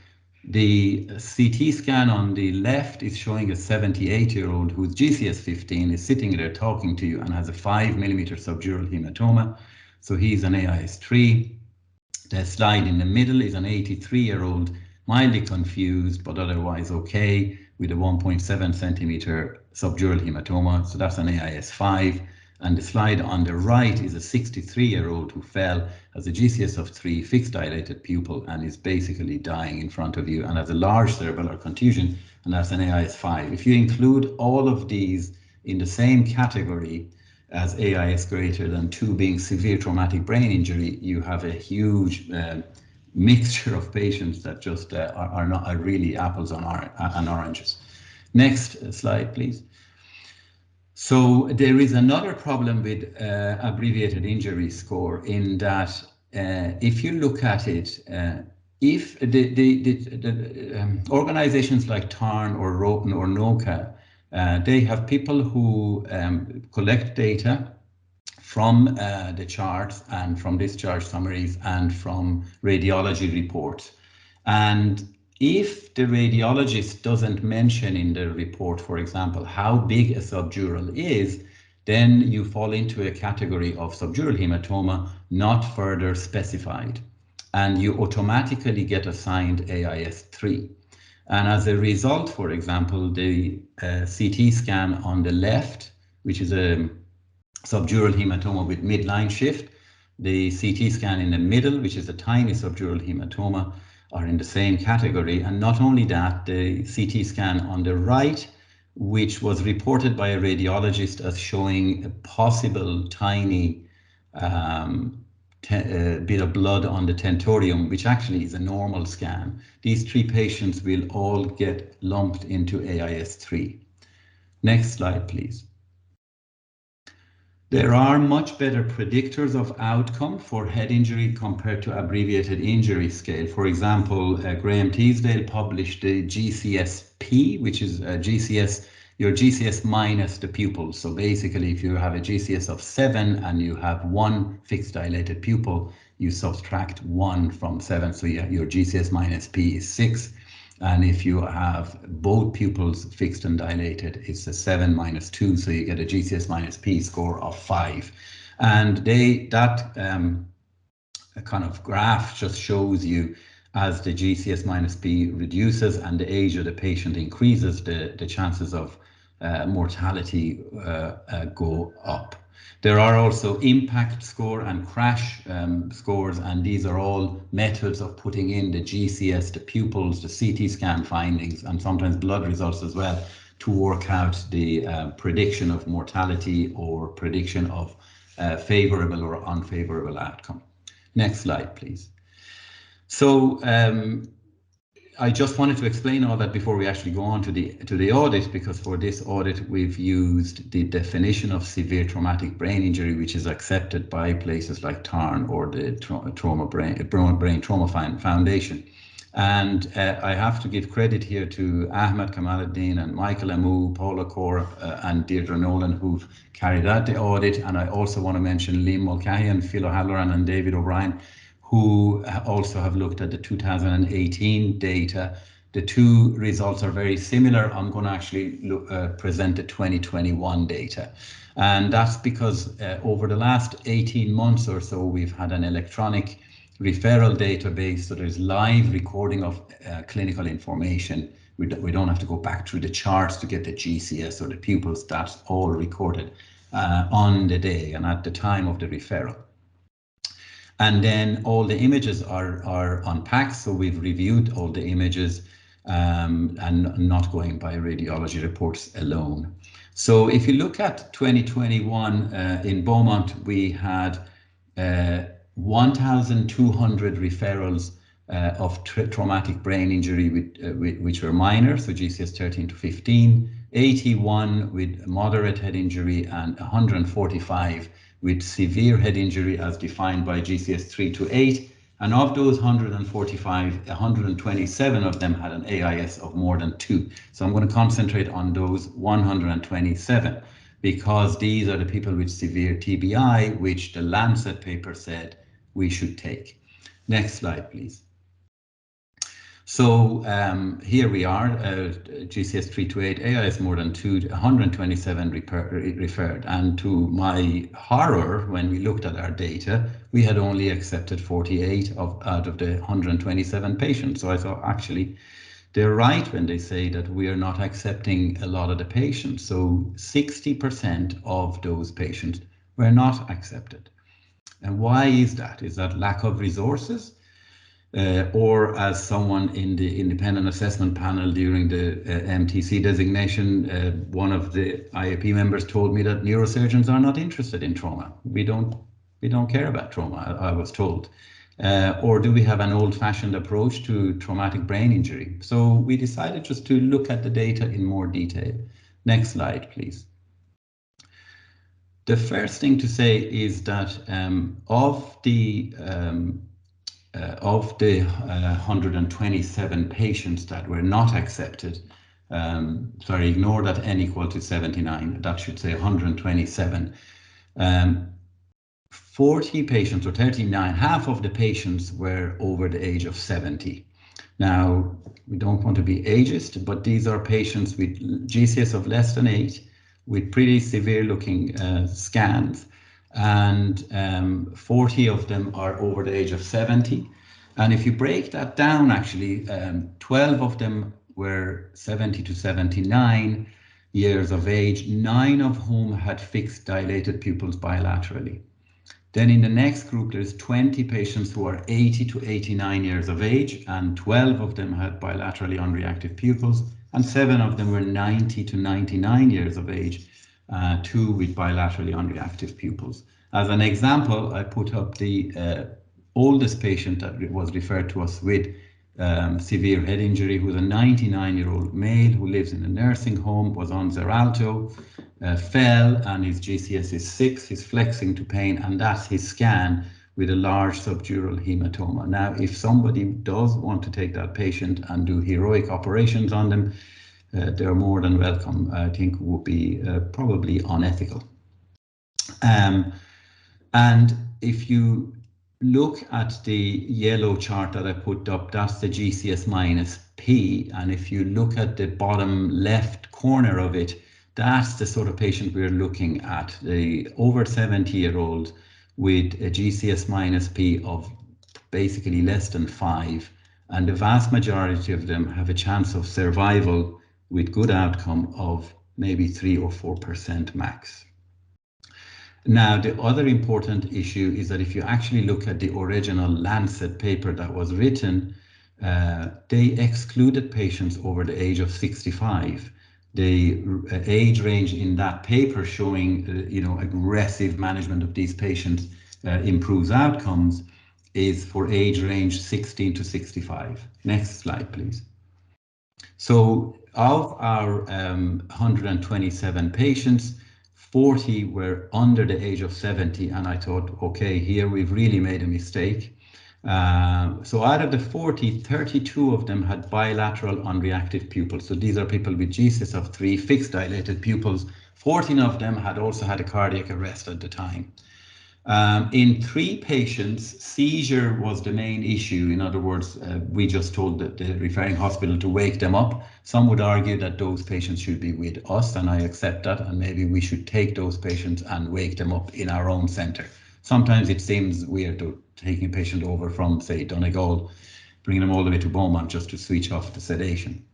S4: the CT scan on the left is showing a 78-year-old whose GCS 15 is sitting there talking to you and has a 5mm subdural hematoma. So he's an AIS3. The slide in the middle is an 83-year-old, mildly confused, but otherwise okay, with a 1.7 centimeter subdural hematoma. So that's an AIS5. And the slide on the right is a 63-year-old who fell, has a GCS of 3, fixed dilated pupil, and is basically dying in front of you and has a large cerebellar contusion, and that's an AIS5. If you include all of these in the same category as AIS greater than 2 being severe traumatic brain injury, you have a huge mixture of patients that just are really apples and oranges. Next slide, please. So there is another problem with abbreviated injury score in that if you look at it, if the organizations like TARN or ROTAN or NOCA, they have people who collect data from the charts and from discharge summaries and from radiology reports. And if the radiologist doesn't mention in the report, for example, how big a subdural is, then you fall into a category of subdural hematoma not further specified, and you automatically get assigned AIS-3. And as a result, for example, the CT scan on the left, which is a subdural hematoma with midline shift, the CT scan in the middle, which is a tiny subdural hematoma, are in the same category. And not only that, the CT scan on the right, which was reported by a radiologist as showing a possible tiny bit of blood on the tentorium, which actually is a normal scan. These 3 patients will all get lumped into AIS-3. Next slide, please. There are much better predictors of outcome for head injury compared to abbreviated injury scale. For example, Graham Teasdale published the GCSP, which is your GCS minus the pupil. So basically, if you have a GCS of 7 and you have 1 fixed dilated pupil, you subtract 1 from 7. So your GCS minus P is 6. And if you have both pupils fixed and dilated, it's a 7 minus 2, so you get a GCS minus P score of 5. And that kind of graph just shows you, as the GCS minus P reduces and the age of the patient increases, the chances of mortality go up. There are also impact score and crash scores, and these are all methods of putting in the GCS, the pupils, the CT scan findings, and sometimes blood results as well, to work out the prediction of mortality or prediction of favorable or unfavorable outcome. Next slide, please. So I just wanted to explain all that before we actually go on to the audit, because for this audit we've used the definition of severe traumatic brain injury, which is accepted by places like TARN or the Brain Trauma Foundation. And I have to give credit here to Ahmed Kamaluddin and Michael Amu, Paula Corp, and Deirdre Nolan, who've carried out the audit. And I also want to mention Liam Mulcahy, Phil O'Halloran and David O'Brien, who also have looked at the 2018 data. The 2 results are very similar. I'm going to actually present the 2021 data. And that's because over the last 18 months or so, we've had an electronic referral database. So there's live recording of clinical information. We don't have to go back through the charts to get the GCS or the pupils. That's all recorded on the day and at the time of the referral. And then all the images are unpacked, so we've reviewed all the images and not going by radiology reports alone. So if you look at 2021 in Beaumont, we had 1,200 referrals of traumatic brain injury which were minor, so GCS 13 to 15, 81 with moderate head injury, and 145 with severe head injury as defined by GCS 3 to 8. And of those 145, 127 of them had an AIS of more than 2. So I'm going to concentrate on those 127 because these are the people with severe TBI, which the Lancet paper said we should take. Next slide, please. So here we are, GCS 3 to 8, AIS more than 2, 127 referred. And to my horror, when we looked at our data, we had only accepted 48 out of the 127 patients. So I thought, actually, they're right when they say that we are not accepting a lot of the patients. So 60% of those patients were not accepted. And why is that? Is that lack of resources? Or as someone in the independent assessment panel during the MTC designation, one of the IAP members told me that neurosurgeons are not interested in trauma. We don't care about trauma, I was told. Or do we have an old-fashioned approach to traumatic brain injury? So we decided just to look at the data in more detail. Next slide, please. The first thing to say is that of the 127 patients that were not accepted, sorry, ignore that n equal to 79, that should say 127. 40 patients, or 39, half of the patients were over the age of 70. Now, we don't want to be ageist, but these are patients with GCS of less than 8, with pretty severe looking scans, and 40 of them are over the age of 70. And if you break that down, actually, 12 of them were 70 to 79 years of age, 9 of whom had fixed dilated pupils bilaterally. Then in the next group, there's 20 patients who are 80 to 89 years of age, and 12 of them had bilaterally unreactive pupils, and 7 of them were 90 to 99 years of age, 2 with bilaterally unreactive pupils. As an example, I put up the oldest patient that was referred to us with severe head injury, who was a 99-year-old male who lives in a nursing home, was on Xarelto, fell, and his GCS is 6, he's flexing to pain, and that's his scan with a large subdural hematoma. Now, if somebody does want to take that patient and do heroic operations on them, they're more than welcome. I think would be probably unethical. And if you look at the yellow chart that I put up, that's the GCS minus P. And if you look at the bottom left corner of it, that's the sort of patient we're looking at, the over 70-year-old with a GCS minus P of basically less than 5. And the vast majority of them have a chance of survival with good outcome of maybe 3 or 4% max. Now, the other important issue is that if you actually look at the original Lancet paper that was written, they excluded patients over the age of 65. The age range in that paper showing, aggressive management of these patients improves outcomes is for age range 16 to 65. Next slide, please. So of our 127 patients, 40 were under the age of 70, and I thought, okay, here we've really made a mistake. So out of the 40, 32 of them had bilateral unreactive pupils. So these are people with GCS of 3, fixed dilated pupils. 14 of them had also had a cardiac arrest at the time. In 3 patients, seizure was the main issue. In other words, we just told the referring hospital to wake them up. Some would argue that those patients should be with us, and I accept that, and maybe we should take those patients and wake them up in our own centre. Sometimes it seems weird taking a patient over from, say, Donegal, bringing them all the way to Beaumont just to switch off the sedation.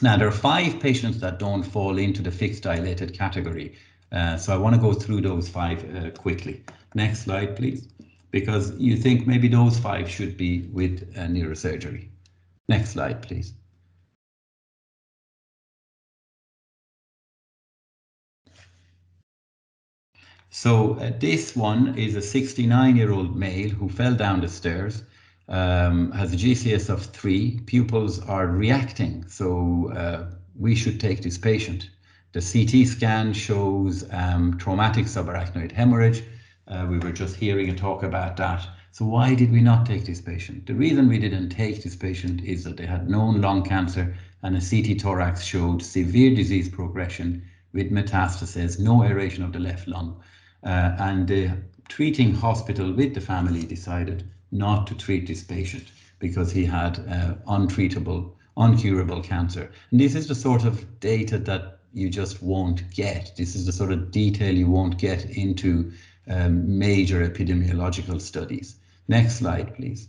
S4: Now, there are 5 patients that don't fall into the fixed dilated category. So I want to go through those 5 quickly. Next slide, please, because you think maybe those 5 should be with neurosurgery. Next slide, please. So this one is a 69-year-old male who fell down the stairs, has a GCS of 3, pupils are reacting, so we should take this patient. The CT scan shows traumatic subarachnoid hemorrhage. We were just hearing a talk about that. So why did we not take this patient? The reason we didn't take this patient is that they had known lung cancer, and a CT thorax showed severe disease progression with metastasis, no aeration of the left lung. And the treating hospital with the family decided not to treat this patient because he had untreatable, uncurable cancer. And this is the sort of data that you just won't get. This is the sort of detail you won't get into major epidemiological studies. Next slide, please.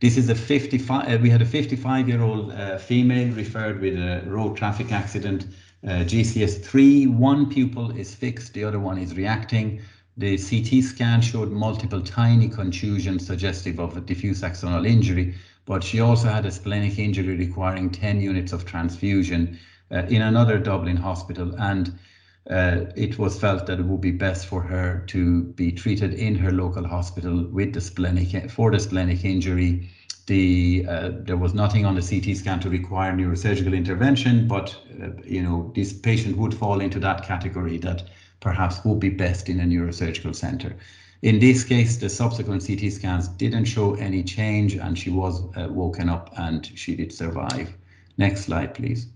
S4: This is a 55, we had a 55-year-old female referred with a road traffic accident, GCS 3, 1 pupil is fixed, the other one is reacting. The CT scan showed multiple tiny contusions suggestive of a diffuse axonal injury, but she also had a splenic injury requiring 10 units of transfusion in another Dublin hospital, and it was felt that it would be best for her to be treated in her local hospital with the splenic injury. There was nothing on the CT scan to require neurosurgical intervention, but this patient would fall into that category that perhaps would be best in a neurosurgical centre. In this case, the subsequent CT scans didn't show any change, and she was woken up and she did survive. Next slide, please.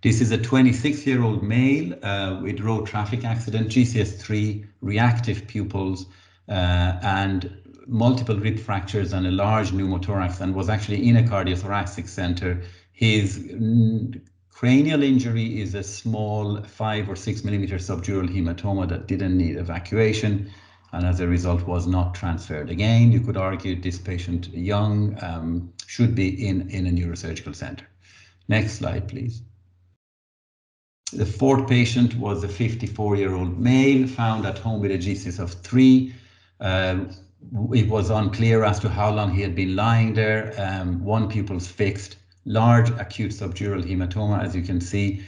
S4: This is a 26-year-old male with road traffic accident, GCS 3, reactive pupils, and multiple rib fractures and a large pneumothorax, and was actually in a cardiothoracic center. His cranial injury is a small 5 or 6 millimeter subdural hematoma that didn't need evacuation, and as a result was not transferred. Again, you could argue this patient, young, should be in a neurosurgical center. Next slide, please. The fourth patient was a 54-year-old male found at home with a GCS of 3. It was unclear as to how long he had been lying there. One pupil's fixed, large acute subdural hematoma, as you can see.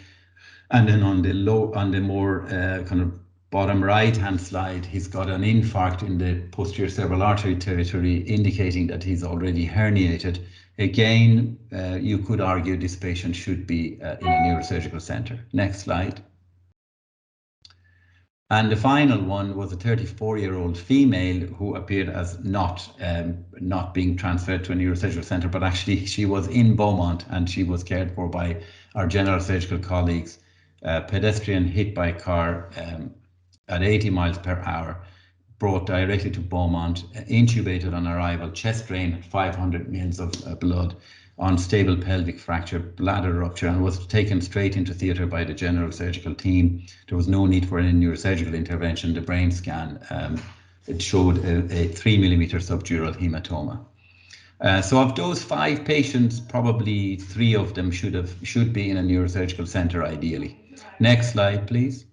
S4: And then on the more kind of bottom right-hand slide, he's got an infarct in the posterior cerebral artery territory, indicating that he's already herniated. Again, you could argue this patient should be in a neurosurgical center. Next slide. And the final one was a 34-year-old female who appeared as not being transferred to a neurosurgical center, but actually she was in Beaumont and she was cared for by our general surgical colleagues. Pedestrian hit by a car at 80 miles per hour, brought directly to Beaumont, intubated on arrival, chest drain, 500 mils of blood, unstable pelvic fracture, bladder rupture, and was taken straight into theatre by the general surgical team. There was no need for any neurosurgical intervention. The brain scan, it showed a 3 millimeter subdural hematoma. So of those 5 patients, probably 3 of them should be in a neurosurgical center ideally. Next slide, please.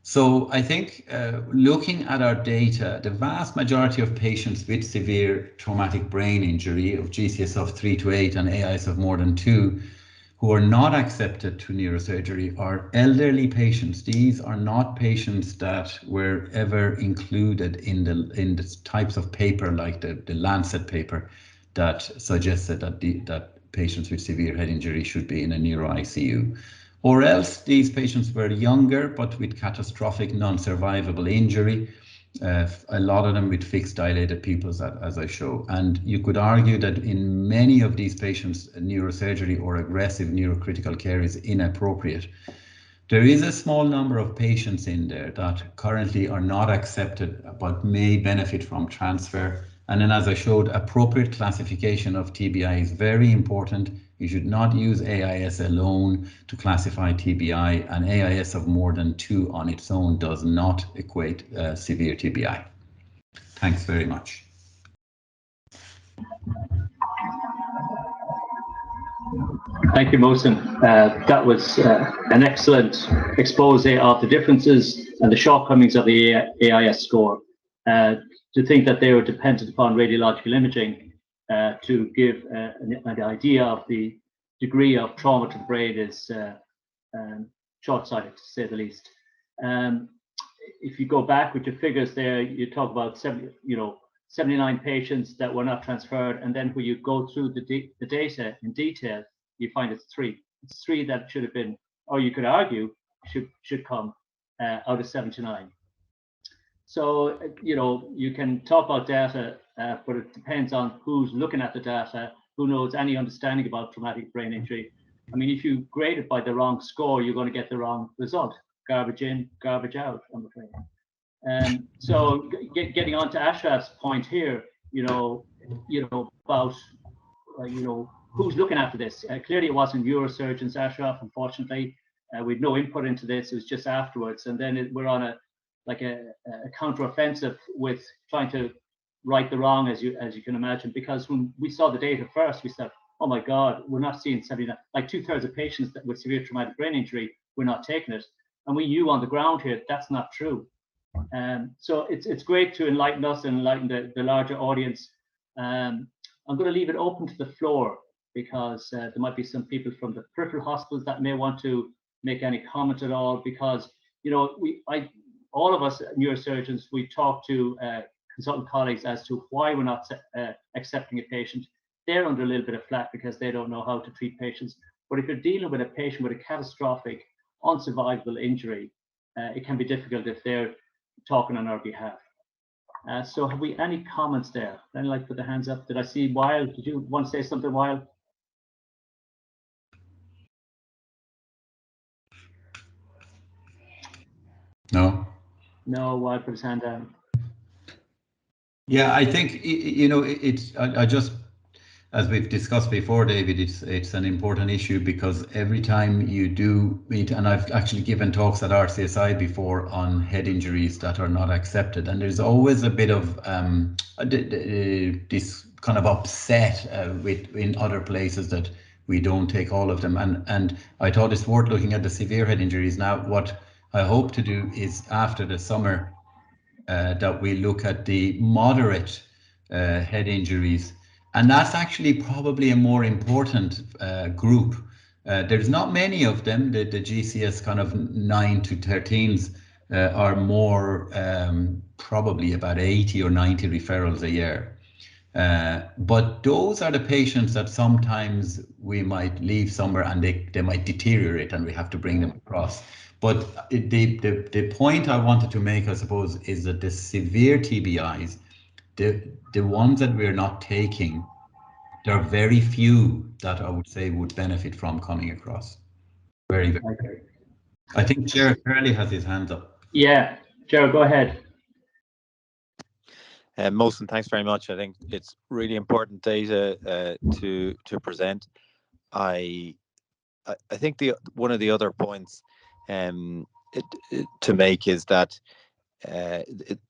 S4: So I think looking at our data, the vast majority of patients with severe traumatic brain injury of GCS of 3 to 8 and AIS of more than 2 who are not accepted to neurosurgery are elderly patients. These are not patients that were ever included in the types of paper like the Lancet paper that suggested that patients with severe head injury should be in a neuro ICU. Or else these patients were younger, but with catastrophic non-survivable injury, a lot of them with fixed dilated pupils, as I show. And you could argue that in many of these patients, neurosurgery or aggressive neurocritical care is inappropriate. There is a small number of patients in there that currently are not accepted, but may benefit from transfer. And then, as I showed, appropriate classification of TBI is very important. You should not use AIS alone to classify TBI, and AIS of more than 2 on its own does not equate severe TBI. Thanks very much.
S1: Thank you, Mohsen. That was an excellent expose of the differences and the shortcomings of the AIS score. To think that they were dependent upon radiological imaging to give an idea of the degree of trauma to the brain is short-sighted, to say the least. If you go back with your figures there, you talk about 79 patients that were not transferred, and then when you go through the data in detail, you find it's 3. It's 3 that should have been, or you could argue, should come out of 79. So, you can talk about data, but it depends on who's looking at the data, who knows any understanding about traumatic brain injury. I mean, if you grade it by the wrong score, you're going to get the wrong result. Garbage in, garbage out, I'm afraid. So getting on to Ashraf's point here, about, who's looking after this. Clearly it wasn't neurosurgeons, Ashraf, unfortunately. We had no input into this, it was just afterwards. And then we're on a counter-offensive with trying to right the wrong, as you can imagine, because when we saw the data first, we said, oh my God, we're not seeing 79, like 2/3 of patients with severe traumatic brain injury, we're not taking it. And we knew on the ground here, that's not true. So it's great to enlighten us and enlighten the larger audience. I'm going to leave it open to the floor because there might be some people from the peripheral hospitals that may want to make any comment at all, because all of us neurosurgeons, we talk to consultant colleagues as to why we're not accepting a patient. They're under a little bit of flack because they don't know how to treat patients. But if you're dealing with a patient with a catastrophic, unsurvivable injury, it can be difficult if they're talking on our behalf. So have we any comments there? Then like put the hands up. Did I see Weil? Did you want to say something, Weil?
S4: No.
S1: No, Weil put his hand down.
S4: Yeah, I think I just, as we've discussed before, David, it's an important issue because every time you do meet, and I've actually given talks at RCSI before on head injuries that are not accepted, and there's always a bit of this kind of upset in other places that we don't take all of them, and I thought it's worth looking at the severe head injuries. Now, what I hope to do is after the summer that we look at the moderate head injuries, and that's actually probably a more important group. There's not many of them. The GCS kind of 9 to 13s are more probably about 80 or 90 referrals a year. But those are the patients that sometimes we might leave somewhere and they might deteriorate and we have to bring them across. But the point I wanted to make, I suppose, is that the severe TBIs, the ones that we're not taking, there are very few that I would say would benefit from coming across. Very, very.
S1: Okay.
S4: I think Jared Curley has his hands up.
S1: Yeah, Gerald, go ahead.
S5: Mohsen, thanks very much. I think it's really important data to present. I think one of the other points to make is that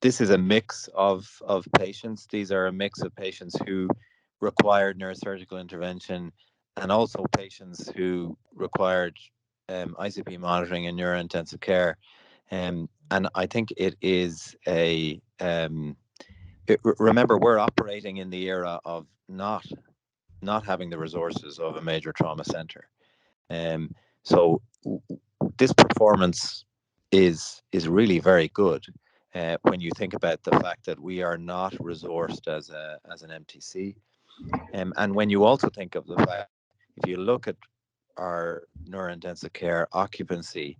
S5: this is a mix of patients. These are a mix of patients who required neurosurgical intervention and also patients who required ICP monitoring and neurointensive care. And I think it is remember, we're operating in the era of not having the resources of a major trauma center. So this performance is really very good when you think about the fact that we are not resourced as an MTC. And when you also think of the fact, if you look at our neurointensive care occupancy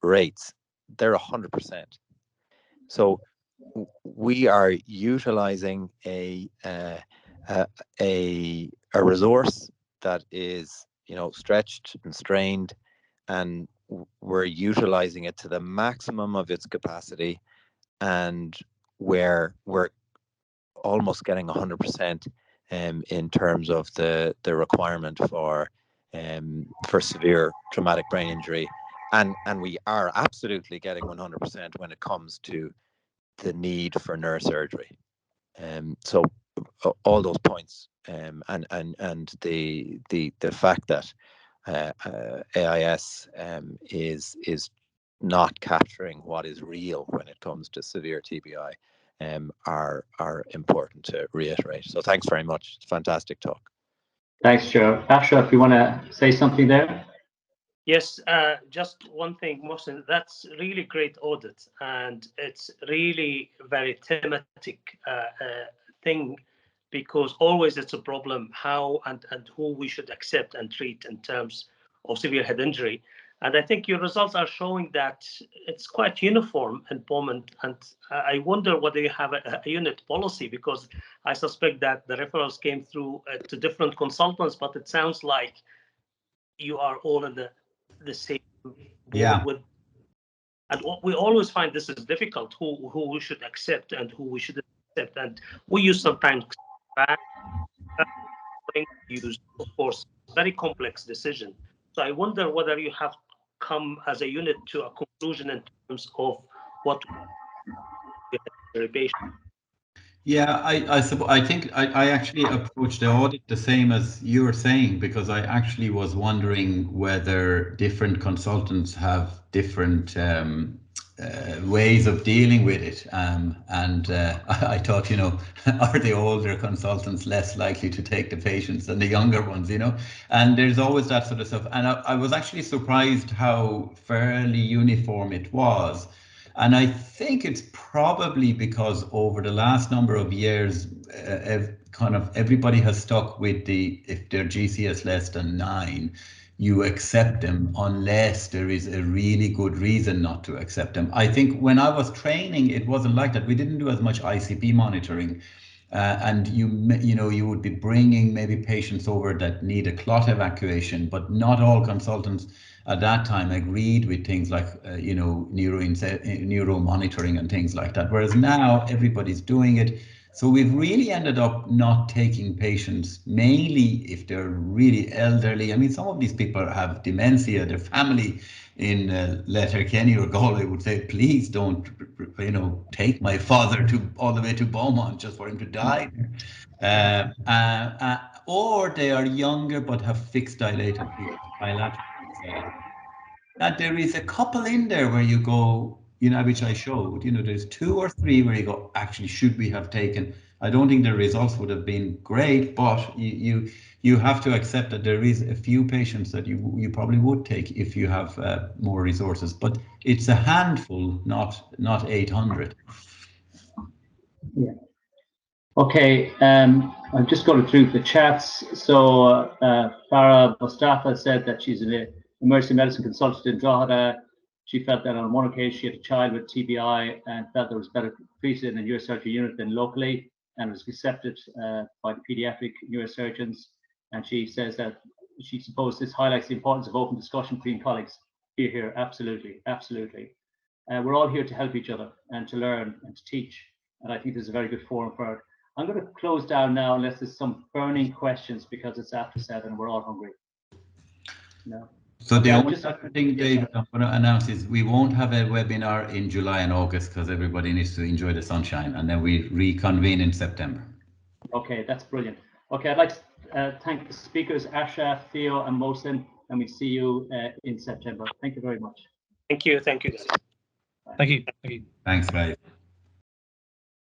S5: rates, they're 100%. So we are utilizing a resource that is, stretched and strained, and we're utilizing it to the maximum of its capacity, and we're almost getting 100% in terms of the requirement for severe traumatic brain injury, and we are absolutely getting 100% when it comes to the need for neurosurgery. So all those points, and the fact that AIS is not capturing what is real when it comes to severe TBI are important to reiterate. So thanks very much. It's a fantastic talk.
S1: Thanks, Joe. Ashraf, you want to say something there?
S2: Yes, just one thing, Mohsen, that's really great audit, and it's really very thematic thing, because always it's a problem how and who we should accept and treat in terms of severe head injury. And I think your results are showing that it's quite uniform in Poland, and I wonder whether you have a unit policy, because I suspect that the referrals came through to different consultants, but it sounds like you are all in the same board.
S4: Yeah.
S2: And we always find this is difficult, who we should accept and who we shouldn't accept. And we use sometimes use, of course, very complex decision. So I wonder whether you have come as a unit to a conclusion in terms of what patient.
S4: Yeah, I think I actually approached the audit the same as you were saying, because I actually was wondering whether different consultants have different ways of dealing with it. And I thought, are the older consultants less likely to take the patients than the younger ones, And there's always that sort of stuff. And I was actually surprised how fairly uniform it was. And I think it's probably because over the last number of years, kind of everybody has stuck with if they're GCS less than 9, you accept them unless there is a really good reason not to accept them. I think when I was training, it wasn't like that. We didn't do as much ICP monitoring. And you would be bringing maybe patients over that need a clot evacuation, but not all consultants at that time agreed with things like neuro monitoring and things like that. Whereas now everybody's doing it, So we've really ended up not taking patients, mainly if they're really elderly. I mean, some of these people have dementia, their family in Letterkenny or Galway would say, please don't, take my father all the way to Beaumont just for him to die there. Or they are younger but have fixed bilateral anxiety. That there is a couple in there where you go, which I showed, there's 2 or 3 where you go, actually, should we have taken? I don't think the results would have been great, but you have to accept that there is a few patients that you probably would take if you have more resources, but it's a handful, not 800.
S1: Yeah. Okay, I'm just going through the chats. So Farah Mustafa said that she's an emergency medicine consultant in Drogheda. She felt that on one occasion she had a child with TBI and felt there was better treated in a neurosurgery unit than locally, and was accepted by the pediatric neurosurgeons. And she says that she supposes this highlights the importance of open discussion between colleagues. Here, absolutely, absolutely. We're all here to help each other and to learn and to teach. And I think this is a very good forum for it. I'm going to close down now unless there's some burning questions, because it's after 7 and we're all hungry. No.
S4: So the only other thing, Dave, I'm going to announce is we won't have a webinar in July and August because everybody needs to enjoy the sunshine, and then we reconvene in September.
S1: Okay, that's brilliant. Okay, I'd like to thank the speakers, Asha, Theo, and Mohsen, and we see you in September. Thank you very much.
S2: Thank you. Thank you, guys.
S3: Thank you. Thank you.
S4: Thanks, guys.